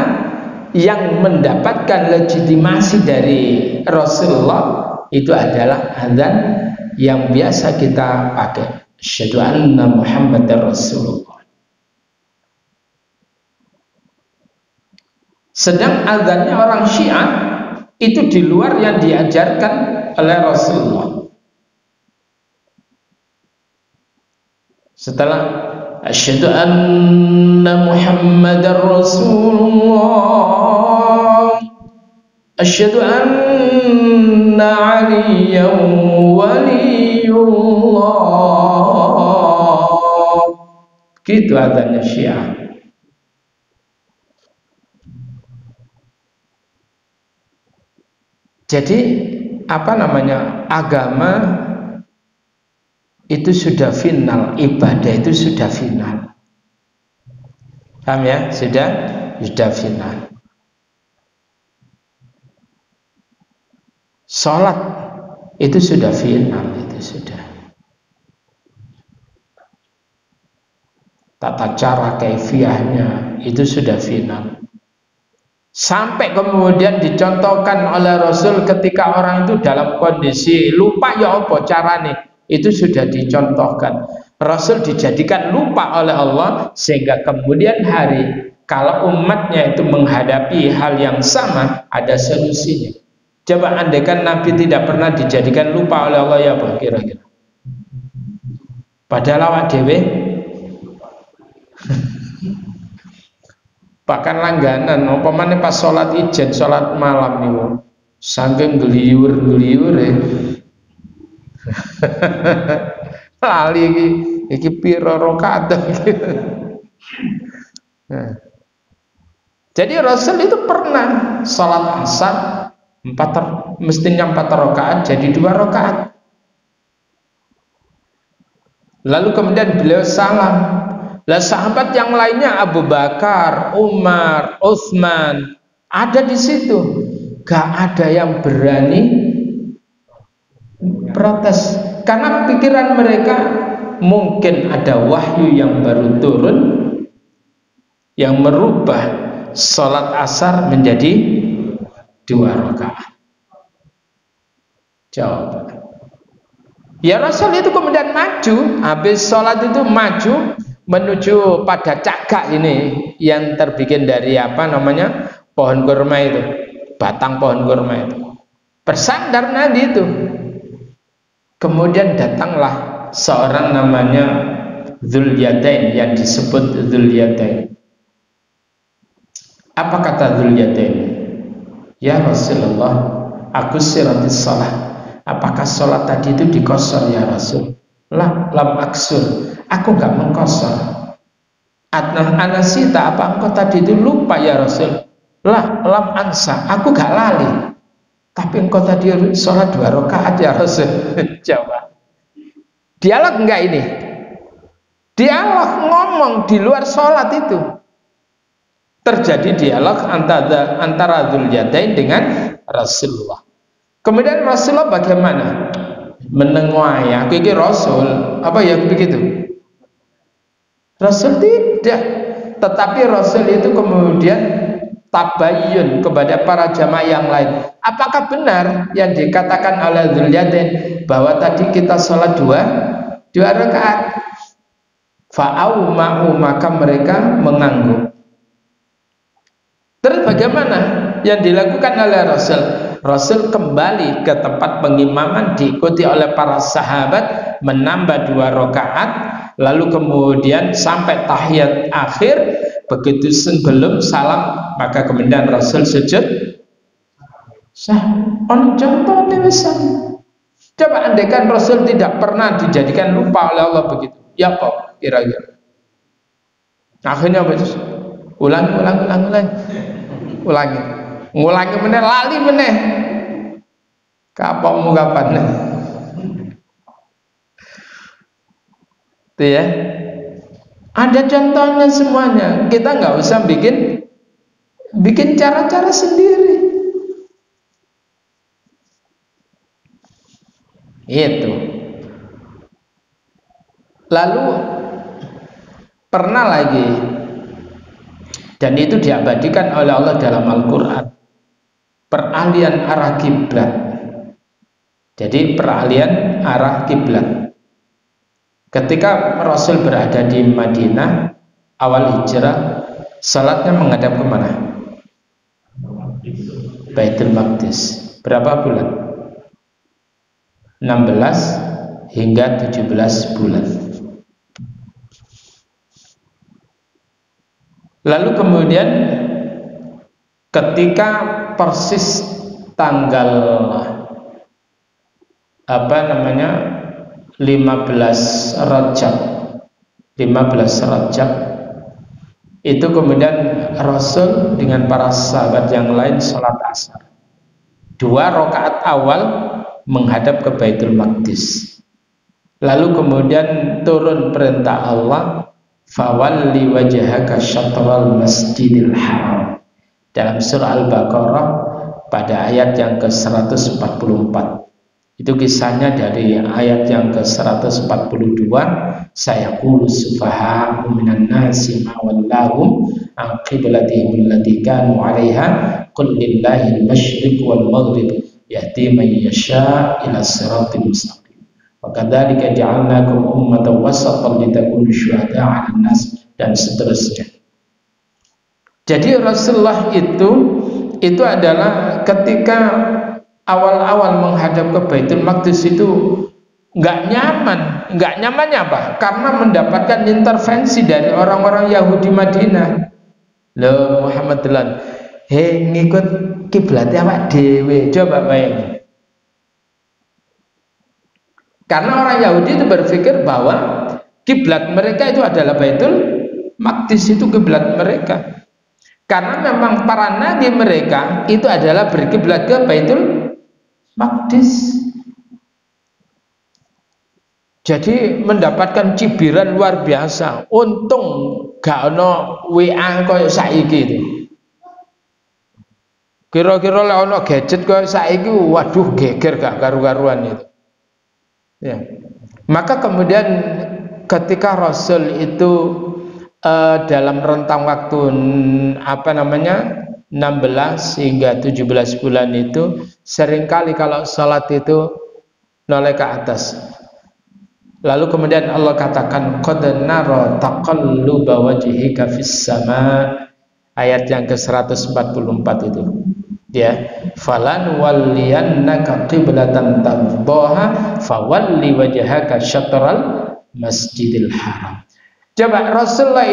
yang mendapatkan legitimasi dari Rasulullah itu adalah adzan yang biasa kita pakai. Asyhadu anna Muhammadar Rasulullah. Sedang adzannya orang Syiah itu di luar yang diajarkan oleh Rasulullah. Setelah asyhadu anna Muhammadar Rasulullah, asyhadu anna Aliyan waliyullah. Gitu adzannya Syiah. Jadi apa namanya, agama itu sudah final, ibadah itu sudah final. Paham ya? Sudah final. Salat itu sudah final, itu sudah. Tata cara kaifiyahnya itu sudah final. Sampai kemudian dicontohkan oleh Rasul ketika orang itu dalam kondisi lupa ya apa carane, itu sudah dicontohkan. Rasul dijadikan lupa oleh Allah sehingga kemudian hari kalau umatnya itu menghadapi hal yang sama ada solusinya. Coba andaikan Nabi tidak pernah dijadikan lupa oleh Allah, ya apa kira-kira? Padahal awak dhewe bahkan langganan apa maneh pas salat ijen, salat malam niku saking gliyur-gliyur lali iki pira rakaat iki. Nah. Jadi Rasul itu pernah salat asar mestinya 4 rakaat jadi 2 rakaat. Lalu kemudian beliau salam. Lah sahabat yang lainnya Abu Bakar, Umar, Utsman ada di situ. Gak ada yang berani protes karena pikiran mereka mungkin ada wahyu yang baru turun yang merubah salat asar menjadi 2 rakaat. Jawab. Ya Rasul itu kemudian maju, habis salat itu maju menuju pada cagak ini yang terbikin dari apa namanya pohon kurma itu, batang pohon kurma itu, bersandar nanti itu. Kemudian datanglah seorang namanya Dzulyadain yang disebut Dzulyadain. Apa kata Dzulyadain? Ya Rasulullah, aku siratis salat. Apakah salat tadi itu dikosor ya Rasul? Lah, lam aksur. Aku enggak mengkosor. Anasita, apa engkau tadi itu lupa ya Rasul? Lah, lam ansa. Aku enggak lali. Tapi engkau tadi sholat 2 rakaat ya Rasul. Coba. Dialog enggak ini? Dialog, ngomong di luar sholat itu. Terjadi dialog antara Dzulyadain dengan Rasulullah. Kemudian Rasulullah bagaimana? Menenguai, aku ini Rasul, apa ya begitu? Rasul tidak, tetapi Rasul itu kemudian tabayyun kepada para jamaah yang lain. Apakah benar yang dikatakan oleh Dzulyadain bahwa tadi kita sholat 2 rakaat? Fa'auma'u, maka mereka mengangguk. Terus bagaimana yang dilakukan oleh Rasul? Rasul kembali ke tempat pengimaman diikuti oleh para sahabat, menambah 2 rakaat, lalu kemudian sampai tahiyat akhir. Begitu sebelum salam maka kemudian Rasul sujud sah. On contoh dewesan. Coba andaikan Rasul tidak pernah dijadikan lupa oleh Allah begitu, ya kok kira-kira akhirnya begitu ulangi meneh, lali meneh, kapokmu kapan itu ya. Ada contohnya semuanya. Kita nggak usah bikin cara-cara sendiri. Itu. Lalu pernah lagi, dan itu diabadikan oleh Allah dalam Al-Quran, peralihan arah kiblat. Jadi peralihan arah kiblat. Ketika Rasul berada di Madinah awal hijrah, salatnya menghadap kemana? Baitul Maqdis. Berapa bulan? 16 hingga 17 bulan. Lalu kemudian ketika persis tanggal 15 Rajab itu kemudian Rasul dengan para sahabat yang lain sholat asar. 2 rakaat awal menghadap ke Baitul Maqdis. Lalu kemudian turun perintah Allah, fawalli wajhaka syatral masjidil haram, dalam surah Al-Baqarah pada ayat yang ke-144. Itu kisahnya dari ayat yang ke-142, sayaqulu sufaha'u minan nasi ma wallahum an qiblatihim allati kanu 'alaiha qul lillahi al-masyriq wal maghrib yahdi man yasha' ila siratal mustaqim wa kadzalika ja'alnakum ummatan wasatan litakunu syuhada'a 'alan nas, dan seterusnya. Jadi Rasulullah itu adalah ketika awal-awal menghadap ke Baitul Maqdis itu nggak nyaman. Nggak nyamannya apa? Karena mendapatkan intervensi dari orang-orang Yahudi Madinah. Loh Muhammad Delan, ngikut kiblatnya awak dhewe, coba bayangin. Karena orang Yahudi itu berpikir bahwa kiblat mereka itu adalah Baitul Maqdis, itu kiblat mereka. Karena memang para nabi mereka itu adalah berkiblat ke Baitul Maqdis. Jadi mendapatkan cibiran luar biasa. Untung gak ono WA koyo saiki itu. Kira-kira lek ono gadget koyo saiki, waduh geger gak karu-karuan itu. Ya. Maka kemudian ketika Rasul itu dalam rentang waktu 16 hingga 17 bulan itu seringkali kalau sholat itu noleh ke atas. Lalu kemudian Allah katakan qad nara taqalluba wajhika fis sama, ayat yang ke-144 itu. Ya, falan walliyannaka qiblatan tardhaha fawalli wajhaka syatral masjidil haram. Coba Rasulullah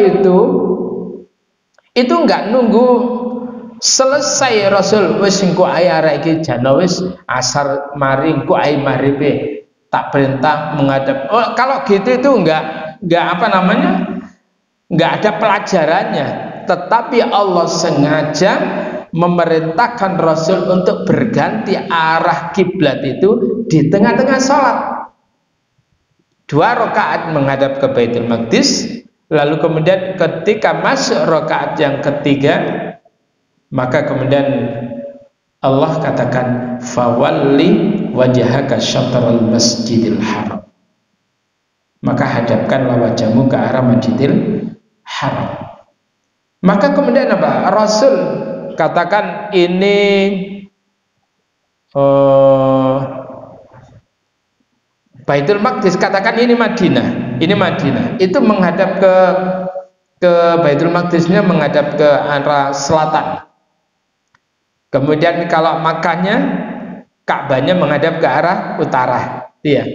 itu enggak nunggu selesai Rasul wis engko ae arek iki jana wis asar mari engko ae maghribe tak perintah menghadap. Oh, kalau gitu itu enggak enggak ada pelajarannya, tetapi Allah sengaja memerintahkan Rasul untuk berganti arah kiblat itu di tengah-tengah salat. 2 rakaat menghadap ke Baitul Maqdis, lalu kemudian ketika masuk rakaat yang ketiga, maka kemudian Allah katakan fawalli wajhaka syatral masjidil haram, maka hadapkanlah wajahmu ke arah Masjidil Haram. Maka kemudian apa? Rasul katakan ini Baitul Maqdis, katakan ini Madinah, itu menghadap ke Baitul Maqdisnya menghadap ke arah selatan. Kemudian kalau makannya, Ka'bahnya menghadap ke arah utara. Iya.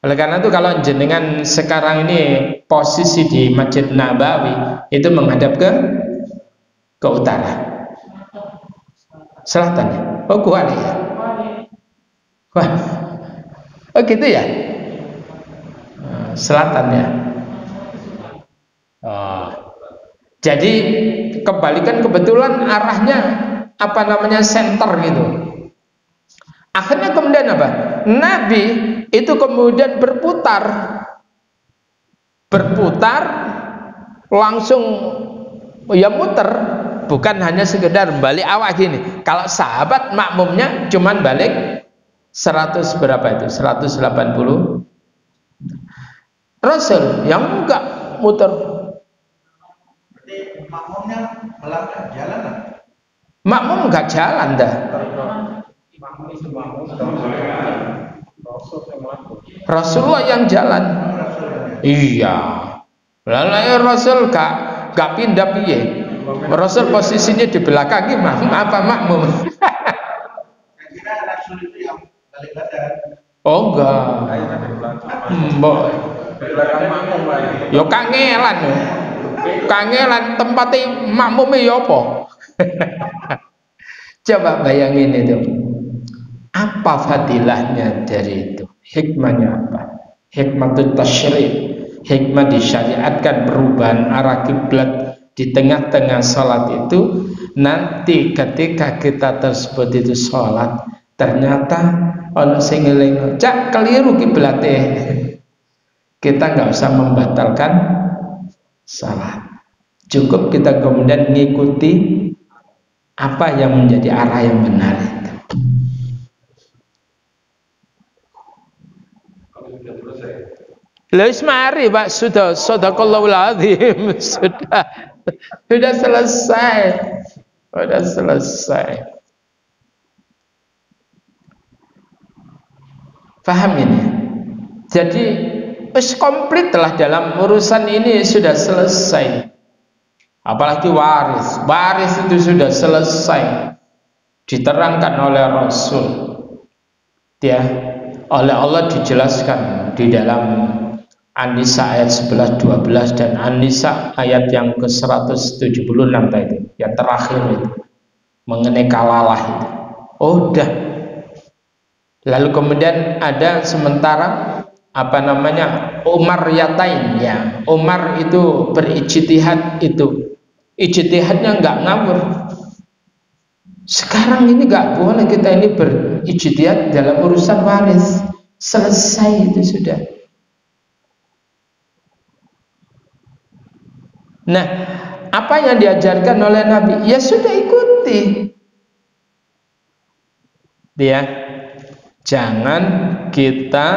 Oleh karena itu kalau jenengan sekarang ini posisi di Masjid Nabawi itu menghadap ke utara. Selatan ya? Oh, kuali ya? Wah. Oh gitu ya? Selatan ya? Oh. Jadi kebalikan kebetulan arahnya apa namanya center gitu. Akhirnya kemudian apa? Nabi itu kemudian berputar langsung ya muter, bukan hanya sekedar balik awak gini. Kalau sahabat makmumnya cuman balik 100 berapa itu? 180. Rasul yang enggak muter. Berarti makmumnya melangkah jalan lah. Makmum enggak jalan dah. Rasulullah yang jalan. Iya. Lalu Rasul gak pindah piye. Rasul posisinya di belakang gimana? Apa makmum? Kira Rasul itu yang balik badan. Oh enggak. Mbok. Yo kangelan. Kangelan tempatnya makmumnya ya apa? Coba bayangin itu. Apa fadilahnya dari itu? Hikmahnya apa? Hikmatul tasyri'. Hikmah disyariatkan perubahan arah kiblat di tengah-tengah sholat itu, nanti ketika kita tersebut itu sholat ternyata ono sing ngeling cak keliru kiblate, kita nggak usah membatalkan sholat, cukup kita kemudian mengikuti apa yang menjadi arah yang benar itu. Lewis mari Pak, sudah sadaqallahul azim, sudah selesai. Paham ini? Jadi wis komplit telah dalam urusan ini, sudah selesai. Apalagi waris itu sudah selesai, diterangkan oleh Rasul, ya, oleh Allah dijelaskan di dalam An-Nisa ayat 11, 12 dan An-Nisa ayat yang ke-176 tadi, yang terakhir itu mengenai kalalah itu. Oh, udah. Lalu kemudian ada sementara apa namanya Umar Yatain, ya. Umar itu berijtihad itu. Ijtihadnya enggak ngawur. Sekarang ini enggak boleh kita ini berijtihad dalam urusan waris. Selesai itu sudah. Nah, apa yang diajarkan oleh Nabi? Ya sudah ikuti. Dia jangan kita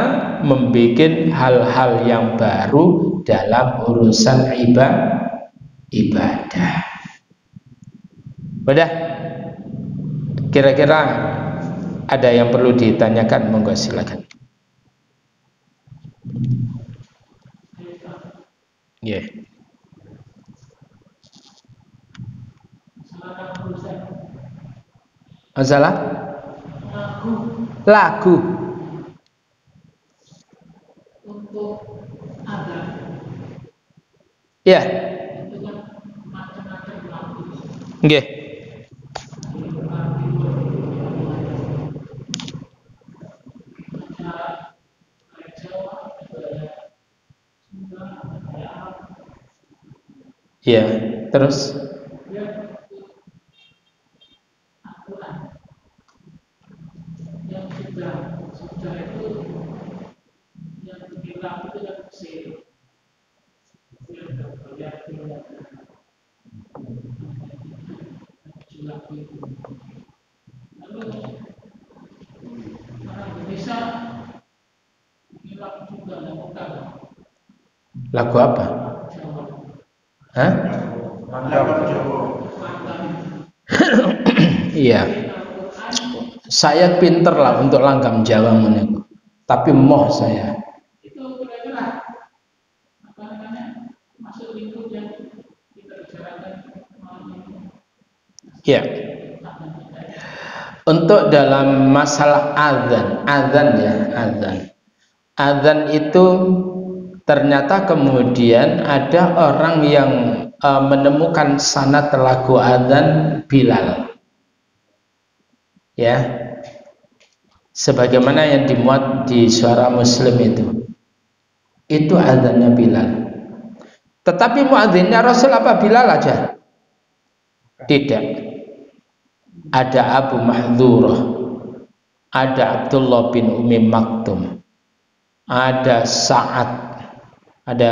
membuat hal-hal yang baru dalam urusan ibadah. Udah? Kira-kira ada yang perlu ditanyakan? Monggo silakan. Yeah. Masalah? Lagu. Untuk ada. Ya. Nggih. Ya, terus lagu apa? Hah? Iya. Saya pinter lah untuk langgam Jawa menika. Tapi moh saya. Itu kira-kira apa namanya? Masuk lingkup yang kita bicarakan. Iya. Untuk dalam masalah azan itu ternyata kemudian ada orang yang menemukan sanad lagu azan Bilal, ya, sebagaimana yang dimuat di Suara Muslim itu azannya Bilal. Tetapi muadzinnya Rasul apa Bilal aja? Tidak. Ada Abu Mahdhurah, ada Abdullah bin Umi Maktum, ada Sa'ad, ada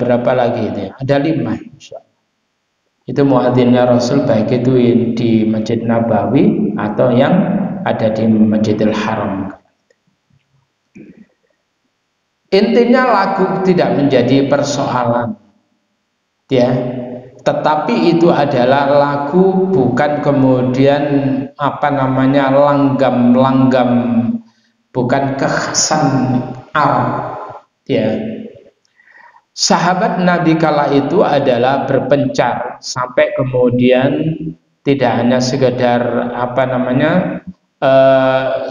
berapa lagi ini? Ada 5. Itu muadzinnya Rasul, baik itu di Masjid Nabawi atau yang ada di Masjidil Haram. Intinya lagu tidak menjadi persoalan, ya. Tetapi itu adalah lagu, bukan kemudian langgam, bukan kekhasan Arab, ya. Sahabat Nabi kala itu adalah berpencar sampai kemudian tidak hanya sekedar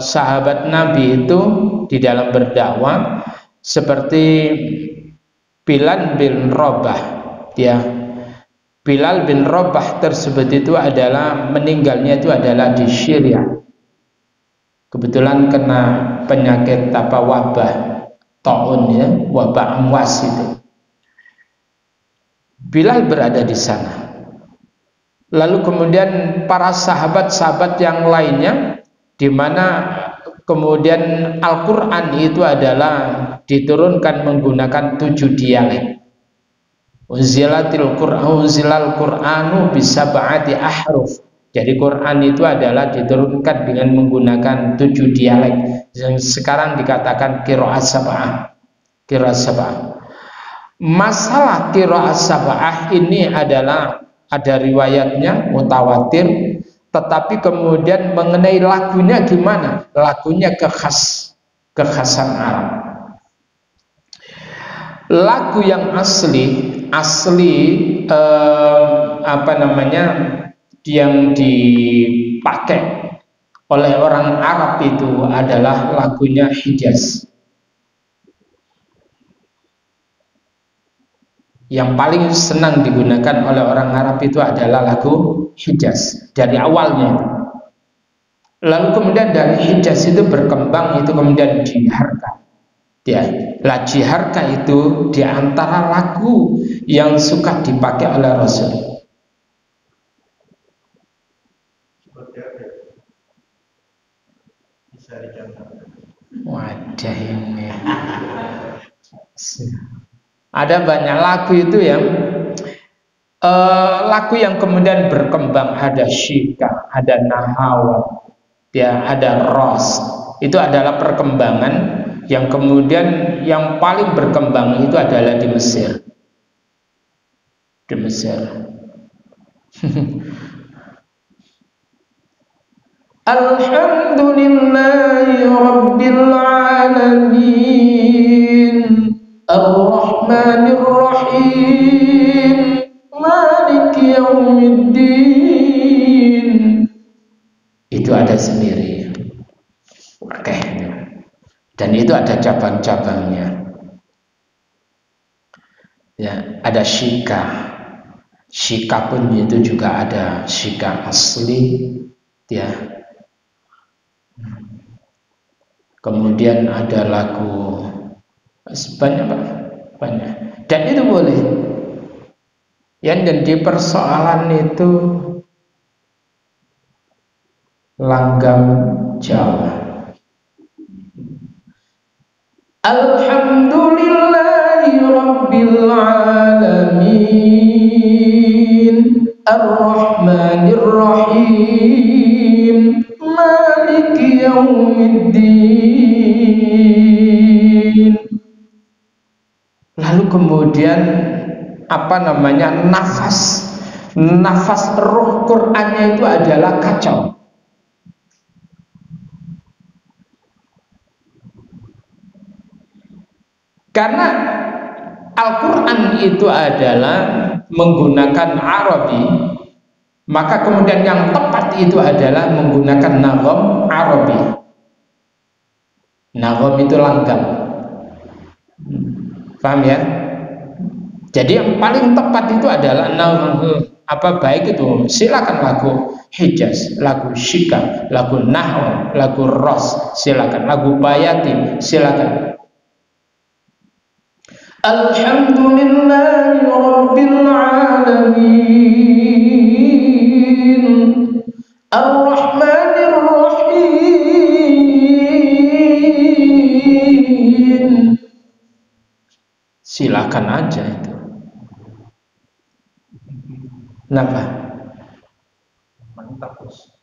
sahabat Nabi itu di dalam berdakwah seperti Bilal bin Rabah, ya. Bilal bin Rabah tersebut itu adalah meninggalnya itu adalah di Syria. Kebetulan kena penyakit wabah taun, ya, wabah amwas itu. Bilal berada di sana. Lalu kemudian para sahabat-sahabat yang lainnya, di mana kemudian Al-Quran itu adalah diturunkan menggunakan 7 dialek. Unzilal Qur'anu bisab'ati ahruf. Jadi Quran itu adalah diturunkan dengan menggunakan 7 dialek yang sekarang dikatakan qiraat sab'ah. Masalah qiraat sab'ah ini adalah ada riwayatnya mutawatir, tetapi kemudian mengenai lagunya gimana? Lagunya kekhasan Arab. Lagu yang asli yang dipakai oleh orang Arab itu adalah lagunya Hijaz. Yang paling senang digunakan oleh orang Arab itu adalah lagu Hijaz dari awalnya. Lalu kemudian dari Hijaz itu berkembang, itu kemudian Jiharka. Ya, la Jiharka itu diantara lagu yang suka dipakai oleh Rasul. Bisa dicontohkan. Wadah ini. Ada banyak lagu itu yang lagu yang kemudian berkembang, ada Syika, ada Nahawat, ya, ada Ros. Itu adalah perkembangan yang kemudian yang paling berkembang itu adalah di Mesir. Di Mesir. Alhamdulillahi Rabbil Alamin Ar-Rahmanir Rahim Maliki Yaumiddin. Itu ada sendiri. Oke. Dan itu ada cabang-cabangnya. Ya, ada Syika. Syika pun itu juga ada Syika asli, ya. Kemudian ada lagu banyak. Dan itu boleh. Yang jadi persoalan itu langgam Jawa. Alhamdulillahi Rabbil Alamin Ar-Rahmanir Rahim Maliki Yaumiddin. Lalu kemudian nafas roh Qur'annya itu adalah kacau. Karena Al-Quran itu adalah menggunakan Arabi, Maka kemudian yang tepat itu adalah menggunakan nagham Arabi. Nagham itu langgam. Paham ya? Jadi yang paling tepat itu adalah baik itu silakan lagu Hijaz, lagu Syika, lagu Nahw, lagu Ros, silakan lagu Bayati, silakan. Alhamdulillahi Rabbil Alamin Ar-Rahmanir Rahim. Silakan aja itu. Kenapa? Mantap bos.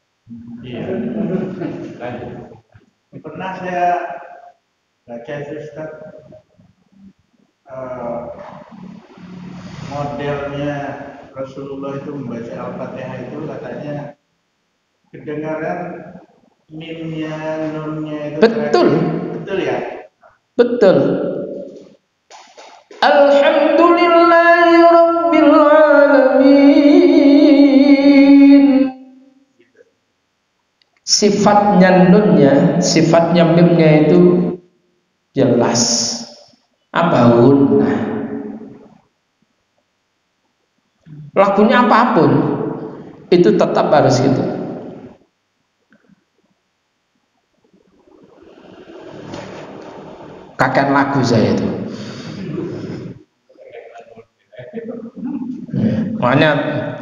Iya. Pernah saya baca itu Ustaz, modelnya Rasulullah itu membaca Al-Fatihah itu katanya kedengaran mimnya, nunnya itu Betul. Betul ya? Betul. Alhamdulillahi Rabbil Alamin. Sifatnya nunnya, sifatnya mimnya itu jelas. Apa gunnah? Lagunya apapun itu tetap harus gitu. Kakek lagu saya itu. Makanya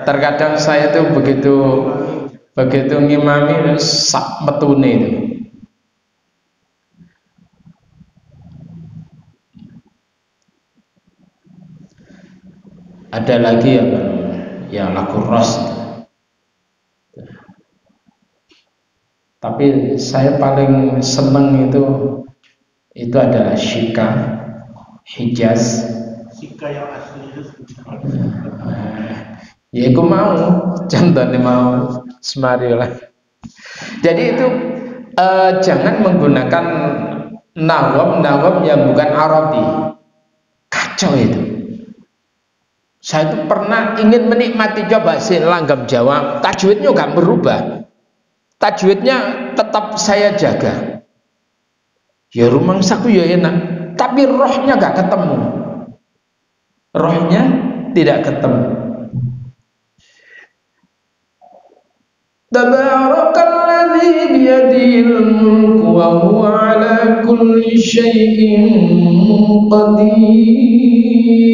terkadang saya tuh begitu ngimami sak metune itu. Ada lagi apa? Ya lagu Ros. Tapi saya paling seneng itu adalah Syika, Hijaz. Sika yang asli itu Ya aku mau, contohnya mau semariolah. Jadi itu jangan menggunakan nagham yang bukan Arabi. Kacau itu. Saya itu pernah ingin menikmati coba sih langgam Jawa, tajwidnya gak berubah. Tajwidnya tetap saya jaga. Ya rumangsaku ya enak, tapi rohnya gak ketemu. Rohnya tidak ketemu. Tabarakalladzi biyadihil mulku wa huwa ala kulli syai'in qadir.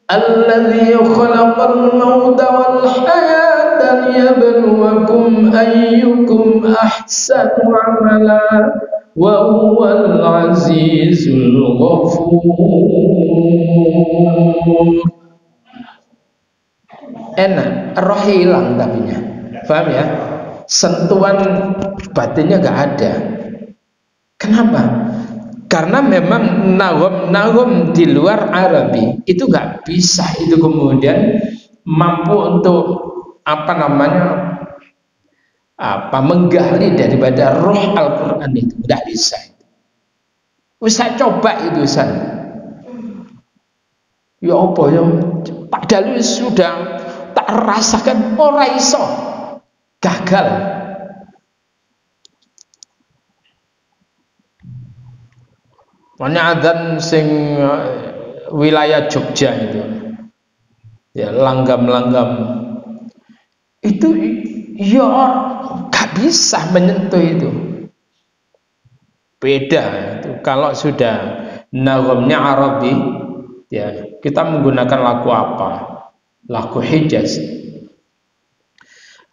Alladzi khalaqal mauta wal hayata liyabluwakum ayyukum ahsanu amala wa huwal azizul ghafur. Enak, roh hilang tapinya. Paham ya? Sentuhan batinnya gak ada. Kenapa? Karena memang nagham di luar Arabi itu gak bisa itu kemudian mampu untuk menggali daripada roh Al-Quran itu. Gak bisa. Saya coba itu ya apa ya, padahal sudah tak rasakan ora iso, gagal. Makanya adzan sing wilayah Jogja itu ya langgam-langgam itu ya gak bisa menyentuh itu. Beda itu kalau sudah naghamnya Arabi ya kita menggunakan lagu apa? Lagu Hijaz.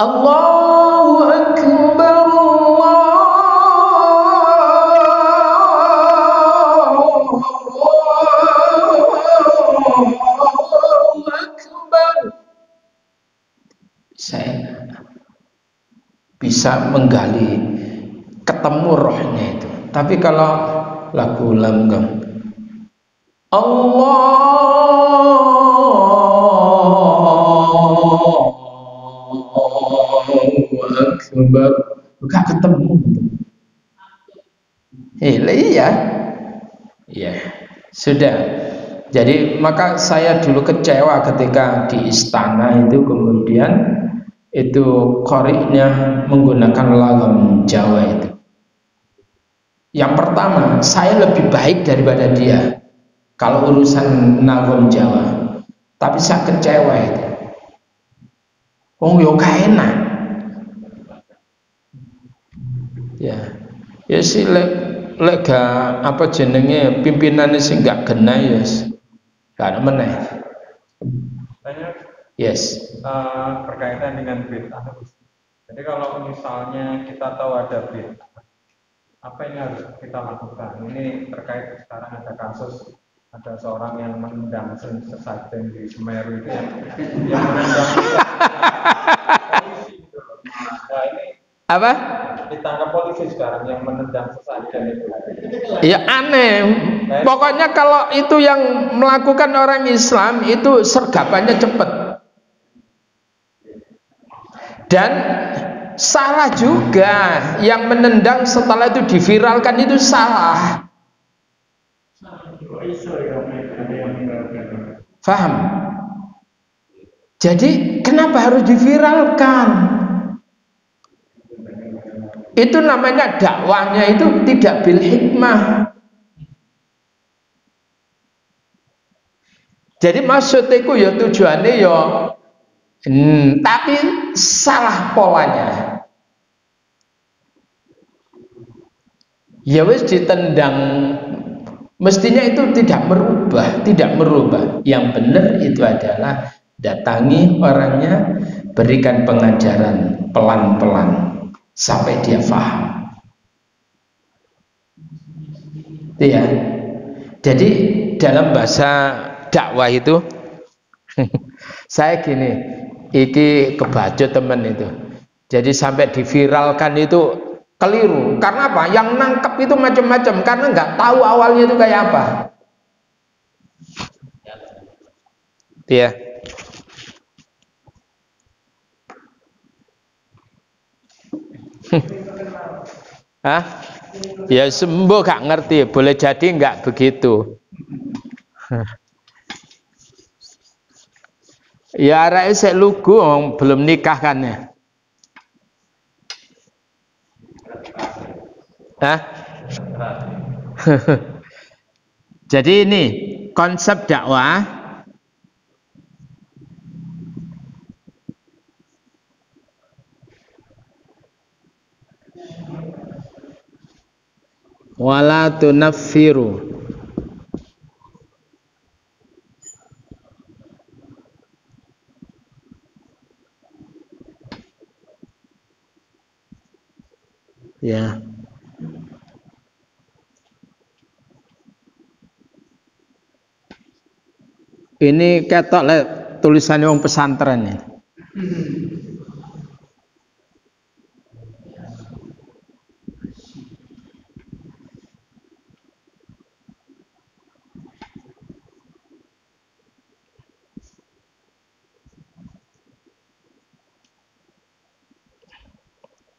Allahu Akbar, Allahu Akbar. Saya bisa menggali, ketemu rohnya itu. Tapi kalau lagu langgam Allahu Akbar gak ketemu. Iya. Ya, sudah. Jadi maka saya dulu kecewa ketika di istana itu kemudian itu qari'nya menggunakan lagam Jawa itu. Yang pertama, saya lebih baik daripada dia kalau urusan nagam Jawa, tapi saya kecewa itu. Oh yo enak. Ya sih lek apa jenenge pimpinannya sih nggak kena ya, gak meneh. Yes. Berkaitan dengan bid'ah. Jadi kalau misalnya kita tahu ada bid'ah, apa yang harus kita lakukan? Ini terkait sekarang ada kasus ada seorang yang menendang sesajen di Semeru itu yang menendang polisi gitu. Nah ini Apa? ditangkap polisi sekarang yang menendang sesajen itu. Ya aneh. Pokoknya kalau itu yang melakukan orang Islam itu sergapannya cepat. Dan salah juga yang menendang setelah itu diviralkan itu salah. Faham? Jadi kenapa harus diviralkan? Itu namanya dakwahnya itu tidak bil hikmah. Jadi maksudnya itu ya tujuannya ya tapi salah polanya. Ya wis ditendang, mestinya itu tidak merubah. Yang benar itu adalah datangi orangnya, berikan pengajaran pelan-pelan sampai dia paham. Ya. Jadi dalam bahasa dakwah itu saya gini, iki kebaca temen itu. Jadi sampai diviralkan itu keliru. Karena apa? Yang nangkep itu macam-macam karena nggak tahu awalnya itu kayak apa. Iya. Hah? Ya sembuh gak ngerti, boleh jadi nggak begitu. Ya arek sik lugu belum nikah kan ya. Hah? Jadi ini konsep dakwah wala tunaffiru. Ya. Ini ketok le tulisannya wong pesantren ya.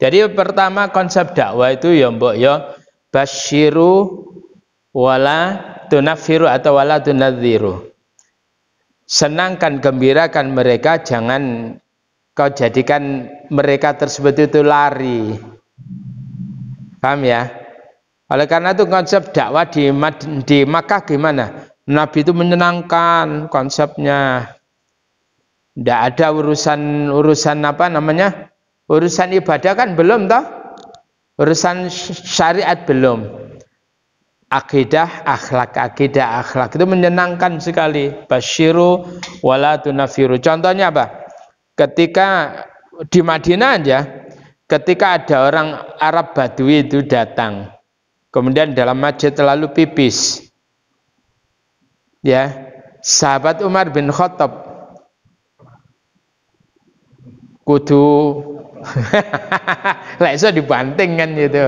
Jadi pertama konsep dakwah itu ya mbok ya basyiru wala tunafiru atau wala tunadziru. Senangkan, gembirakan mereka, jangan kau jadikan mereka tersebut itu lari. Paham ya? Oleh karena itu konsep dakwah di Makkah gimana? Nabi itu menyenangkan konsepnya. Tidak ada urusan apa namanya? Urusan ibadah kan belum toh? Urusan syariat belum. Akidah akhlak itu menyenangkan sekali. Basyiru wala tunafiru. Contohnya apa? Ketika di Madinah aja, ketika ada orang Arab Badui itu datang, kemudian dalam masjid lalu pipis, ya, sahabat Umar bin Khattab kudu lah iso dibanting kan gitu.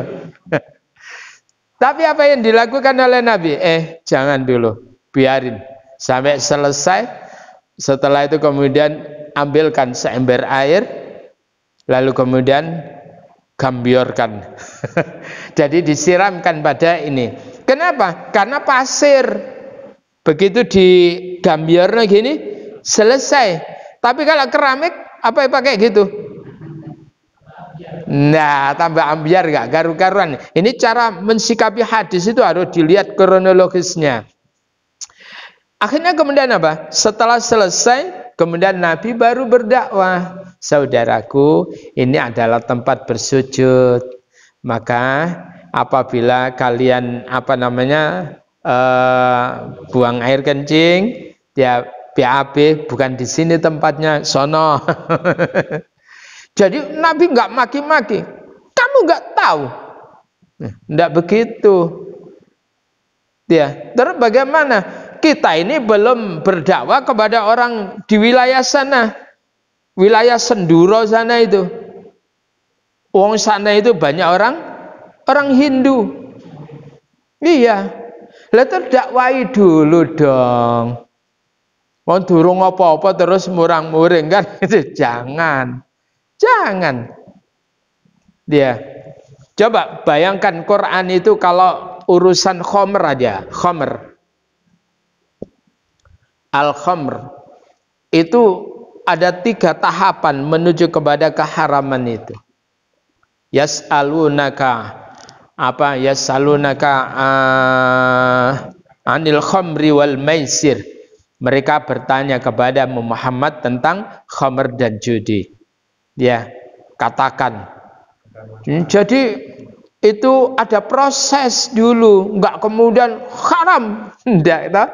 Tapi apa yang dilakukan oleh Nabi? Jangan dulu, biarin sampai selesai. Setelah itu kemudian ambilkan seember air, lalu kemudian gambiorkan. Jadi disiramkan pada ini. Kenapa? Karena pasir. Begitu digambiornya gini, selesai. Tapi kalau keramik, apa yang pakai gitu? Nah, tambah ambiar gak garu-garuan. Ini cara mensikapi hadis itu harus dilihat kronologisnya. Akhirnya kemudian apa? Setelah selesai, kemudian Nabi baru berdakwah. Saudaraku, ini adalah tempat bersujud. Maka apabila kalian buang air kencing, ya BAB bukan di sini tempatnya, sono. Jadi Nabi nggak maki-maki. Kamu nggak tahu. Nggak begitu. Ya, terus bagaimana? Kita ini belum berdakwah kepada orang di wilayah sana. Wilayah Senduro sana itu. Wong sana itu banyak orang Hindu. Iya. Lah terdakwahi dulu dong. Wong durung apa-apa terus murang-muring kan itu jangan. Jangan. Dia. Coba bayangkan Quran itu kalau urusan khamr aja, khamr. Al-khamr itu ada 3 tahapan menuju kepada keharaman itu. Yas'alunaka anil khamri wal maisir. Mereka bertanya kepada Muhammad tentang khamr dan judi. Ya, katakan. Jadi itu ada proses dulu, enggak kemudian haram. Enggak, itu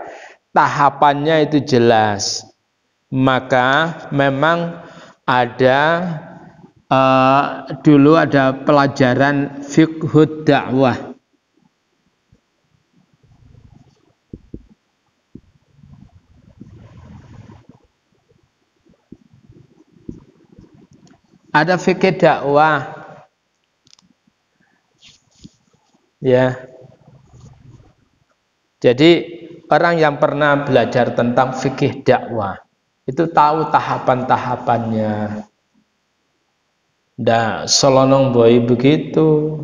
tahapannya itu jelas. Maka memang ada dulu ada pelajaran fiqhud dakwah. Ada fikih dakwah. Ya. Jadi orang yang pernah belajar tentang fikih dakwah itu tahu tahapan-tahapannya. Ndak selonong boy begitu.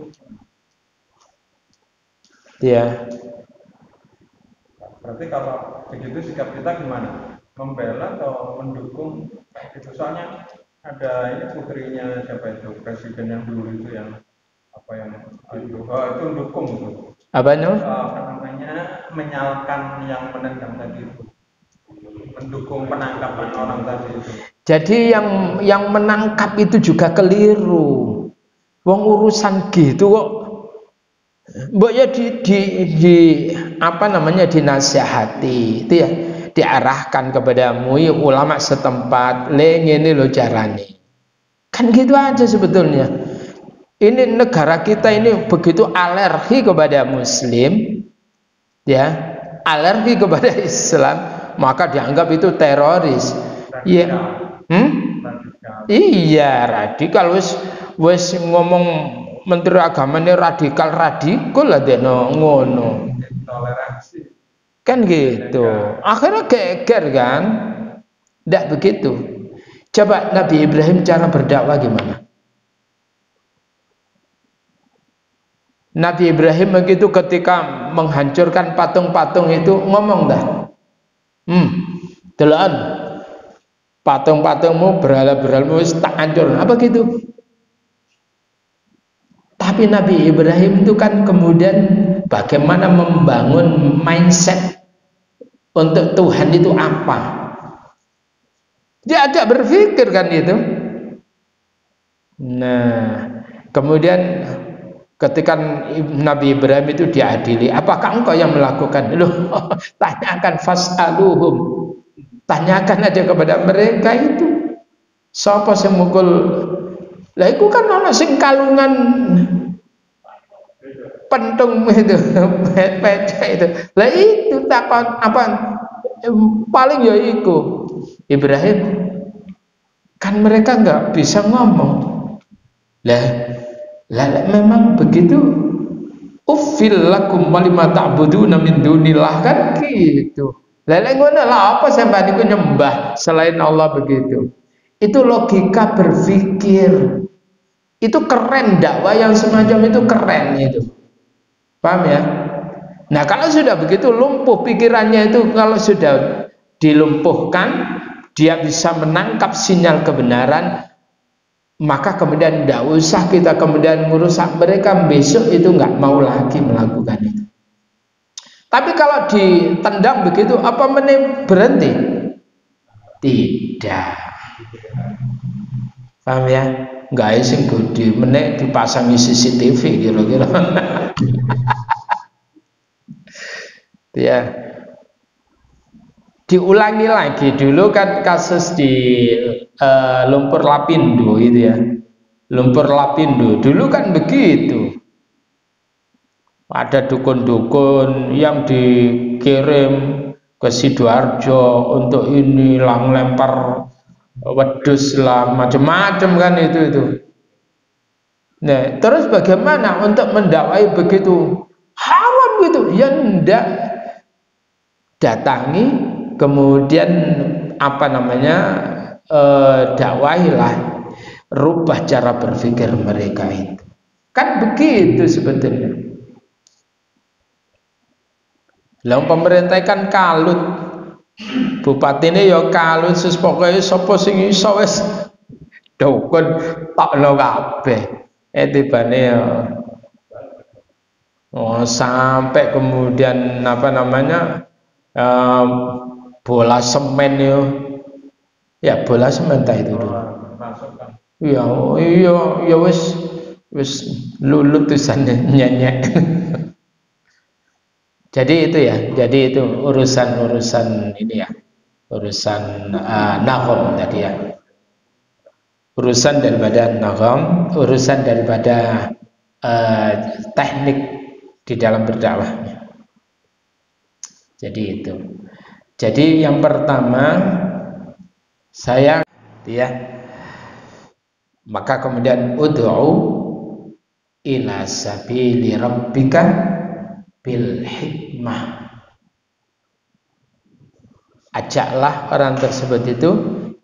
Ya. Berarti kalau begitu sikap kita gimana? Membela atau mendukung? Itu soalnya ada ini putrinya siapa itu, presiden yang dulu itu yang itu mendukung itu. Apa itu? Menyalahkan yang menendang tadi itu, mendukung penangkapan orang tadi itu. Jadi yang menangkap itu juga keliru. Wong urusan gitu kok. Mbok ya dinasihati, itu ya diarahkan kepadamu ya ulama setempat, ngene lho carane. Kan gitu aja sebetulnya. Ini negara kita ini begitu alergi kepada muslim, ya, alergi kepada Islam, maka dianggap itu teroris. Iya. Iya, radikal wis ngomong Menteri Agama ini radikal lah deno ngono. Toleransi. Kan gitu. Akhirnya geger kan? Tidak begitu. Coba Nabi Ibrahim cara berdakwah gimana? Nabi Ibrahim begitu ketika menghancurkan patung-patung itu ngomong dah. Delaan. Patung-patungmu berhala-berhalamu tak hancur. Apa gitu? Tapi Nabi Ibrahim itu kan kemudian bagaimana membangun mindset untuk Tuhan itu apa? Dia agak berpikir kan itu. Nah, kemudian ketika Nabi Ibrahim itu diadili, apakah engkau yang melakukan? Loh, tanyakan fas'aluhum. Tanyakan aja kepada mereka itu. Siapa sing mukul? Lah iku kan ana sing kalungan pentung itu, pecah itu. Lah itu takon apa? Paling ya iku. Ibrahim kan mereka enggak bisa ngomong. Lah memang begitu. Uffil lakum walima ta'buduna min dunillah, kan gitu. Lah ngono lah apa sampean niku nyembah selain Allah begitu. Itu logika berpikir. Itu keren, dakwah yang semacam itu keren itu. Paham ya? Nah, kalau sudah begitu lumpuh pikirannya itu, kalau sudah dilumpuhkan, dia bisa menangkap sinyal kebenaran, maka kemudian tidak usah kita kemudian merusak mereka, besok itu nggak mau lagi melakukan itu. Tapi kalau ditendang begitu, apa berhenti? Tidak. Paham ya? Nggak sing gede menek dipasangi CCTV kira-kira. Ya. Diulangi lagi, dulu kan kasus di Lumpur Lapindo itu ya. Lumpur Lapindo dulu kan begitu. Ada dukun-dukun yang dikirim ke Sidoarjo untuk ini lempar wedhus lah, macam-macam kan itu. Nah, terus bagaimana untuk mendakwai begitu? Haram gitu. Ya ndak, datangi kemudian dakwahilah, rubah cara berpikir mereka itu. Kan begitu sebetulnya. Lah pemerintah kan kalut. Bupatine ya kalut, sus pokoke sapa sing iso wis dukun tokno kabeh. Tibane ya sampai kemudian bola semen ya bola semen itu dulu. Iya wis lulut tulisannya nyenyek. Jadi itu urusan ini ya, urusan nagom tadi ya, urusan daripada nagom, urusan daripada teknik di dalam berdakwahnya. Jadi itu. Jadi yang pertama saya ya, maka kemudian ud'u ila sabili rabbika bil hikmah. Ajaklah orang tersebut itu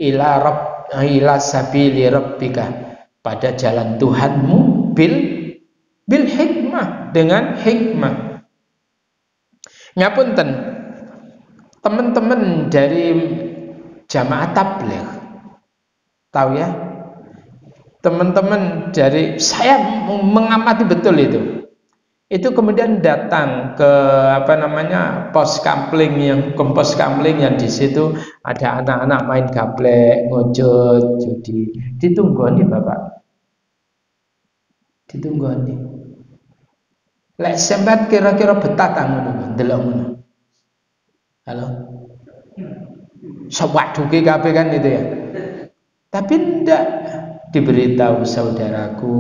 ila sabili rabbika, pada jalan Tuhanmu, bil hikmah, dengan hikmah. Ngapunten, teman-teman dari jamaah tabligh tahu ya, teman-teman dari saya mengamati betul itu kemudian datang ke pos kamling yang di situ ada anak-anak main gaplek, ngojot, judi. Ditunggoni Bapak, ditunggoni. Lek sampean kira-kira betah ta ngono ndelok ngono. Halo. Sobat duki kabeh kan itu ya. Tapi ndak diberitahu saudaraku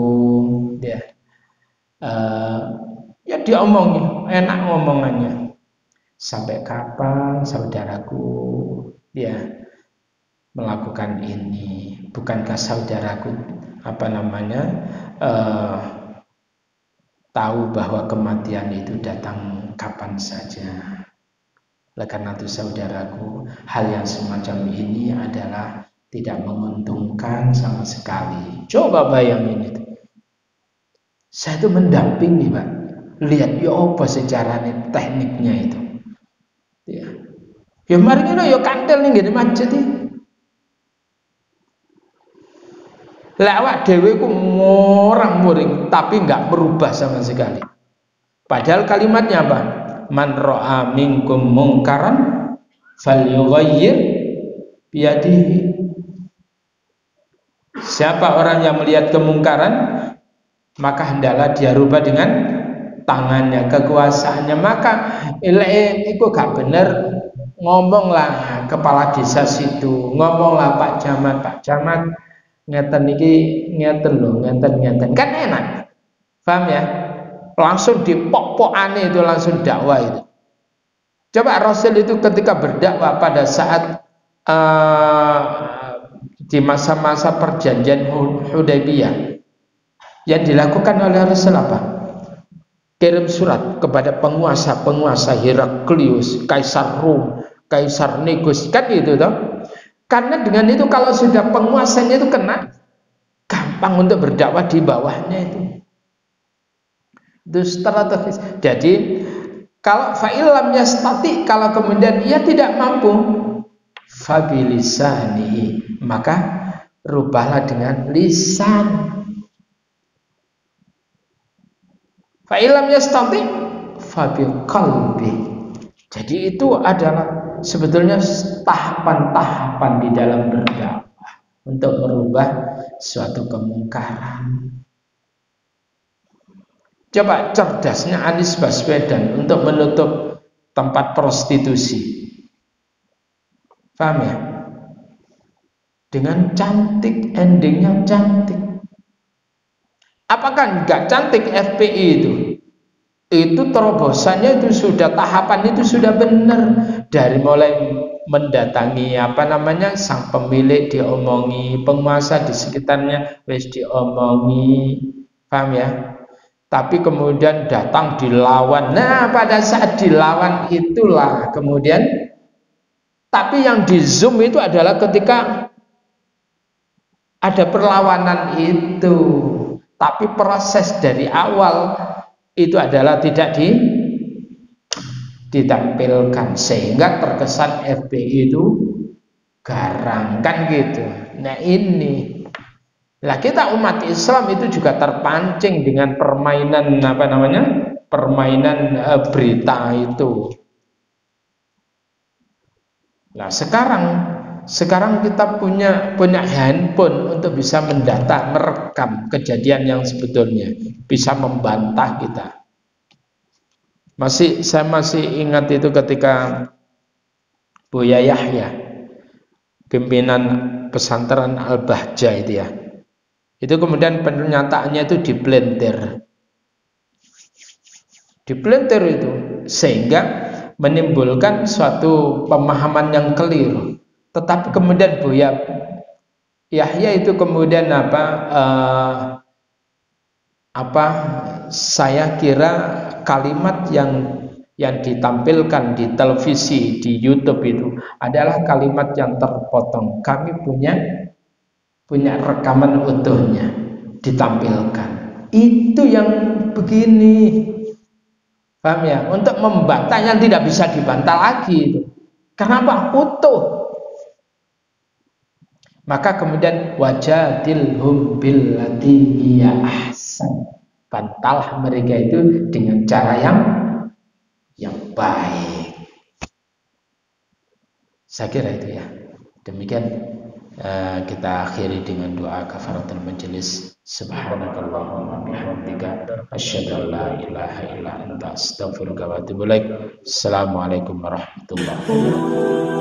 ya. Ya diomongin, enak ngomongannya. Sampai kapan saudaraku ya melakukan ini? Bukankah saudaraku tahu bahwa kematian itu datang kapan saja? Oleh karena itu saudaraku, hal yang semacam ini adalah tidak menguntungkan sama sekali. Coba bayangin itu. Saya itu mendampingi Pak, lihat ya apa sejarahnya, tekniknya itu. Ya mari ngono ya kantel ning ngene masjid iki. Lah awak dhewe ku ngorang-muring tapi enggak berubah sama sekali. Padahal kalimatnya apa? Man ra'a minkum mungkaran falyughayyir biyadihi. Siapa orang yang melihat kemungkaran, maka hendaklah dia rubah dengan tangannya, kekuasaannya. Maka itu gak bener, ngomonglah kepala desa situ, ngomonglah Pak Camat ngeten iki ngeten lho, ngeten kan enak. Paham ya? Langsung dipok-pokane itu langsung dakwah itu. Coba Rasul itu ketika berdakwah pada saat di masa-masa perjanjian Hudaybiyah, yang dilakukan oleh Rasul apa? Kirim surat kepada penguasa Heraklius, Kaisar Rom, Kaisar Negus, kan gitu toh? Karena dengan itu kalau sudah penguasanya itu kena, gampang untuk berdakwah di bawahnya itu. Itu strategis. Jadi kalau fa'ilam yastati, kalau kemudian ia tidak mampu, fabilisanihi, maka rubahlah dengan lisan. Fa illam yastati fa biqalbi. Jadi itu adalah sebetulnya tahapan-tahapan di dalam berdakwah untuk merubah suatu kemungkaran. Coba cerdasnya Anies Baswedan untuk menutup tempat prostitusi. Paham ya? Dengan cantik, endingnya cantik. Apakah enggak cantik FPI itu? Itu terobosannya itu sudah, tahapan itu sudah benar. Dari mulai mendatangi sang pemilik diomongi, penguasa di sekitarnya wis diomongi, paham ya? Tapi kemudian datang dilawan. Nah, pada saat dilawan itulah kemudian, tapi yang di zoom itu adalah ketika ada perlawanan itu. Tapi proses dari awal itu adalah tidak ditampilkan, sehingga terkesan FPI itu garang, kan gitu. Nah ini, lah kita umat Islam itu juga terpancing dengan permainan permainan berita itu. Nah sekarang kita punya handphone untuk bisa mendata, merekam kejadian yang sebetulnya, bisa membantah kita. Saya masih ingat itu ketika Buya Yahya, pimpinan pesantren Al-Bahjah itu ya. Itu kemudian pernyataannya itu dipelintir itu, sehingga menimbulkan suatu pemahaman yang keliru. Tetapi kemudian Buya Yahya itu kemudian saya kira kalimat yang ditampilkan di televisi, di YouTube itu adalah kalimat yang terpotong. Kami punya rekaman utuhnya ditampilkan. Itu yang begini, paham ya? Untuk membantah yang tidak bisa dibantah lagi. Kenapa? Utuh. Maka kemudian wajadilhum billati hiya ahsan. Bantahlah mereka itu dengan cara yang baik. Saya kira itu ya. Demikian kita akhiri dengan doa kafaratul majelis. Subhanakallahumma bihamdika asyhadu an la ilaha illa anta astaghfiruka wa atubu ilaik. Assalamualaikum warahmatullahi wabarakatuh.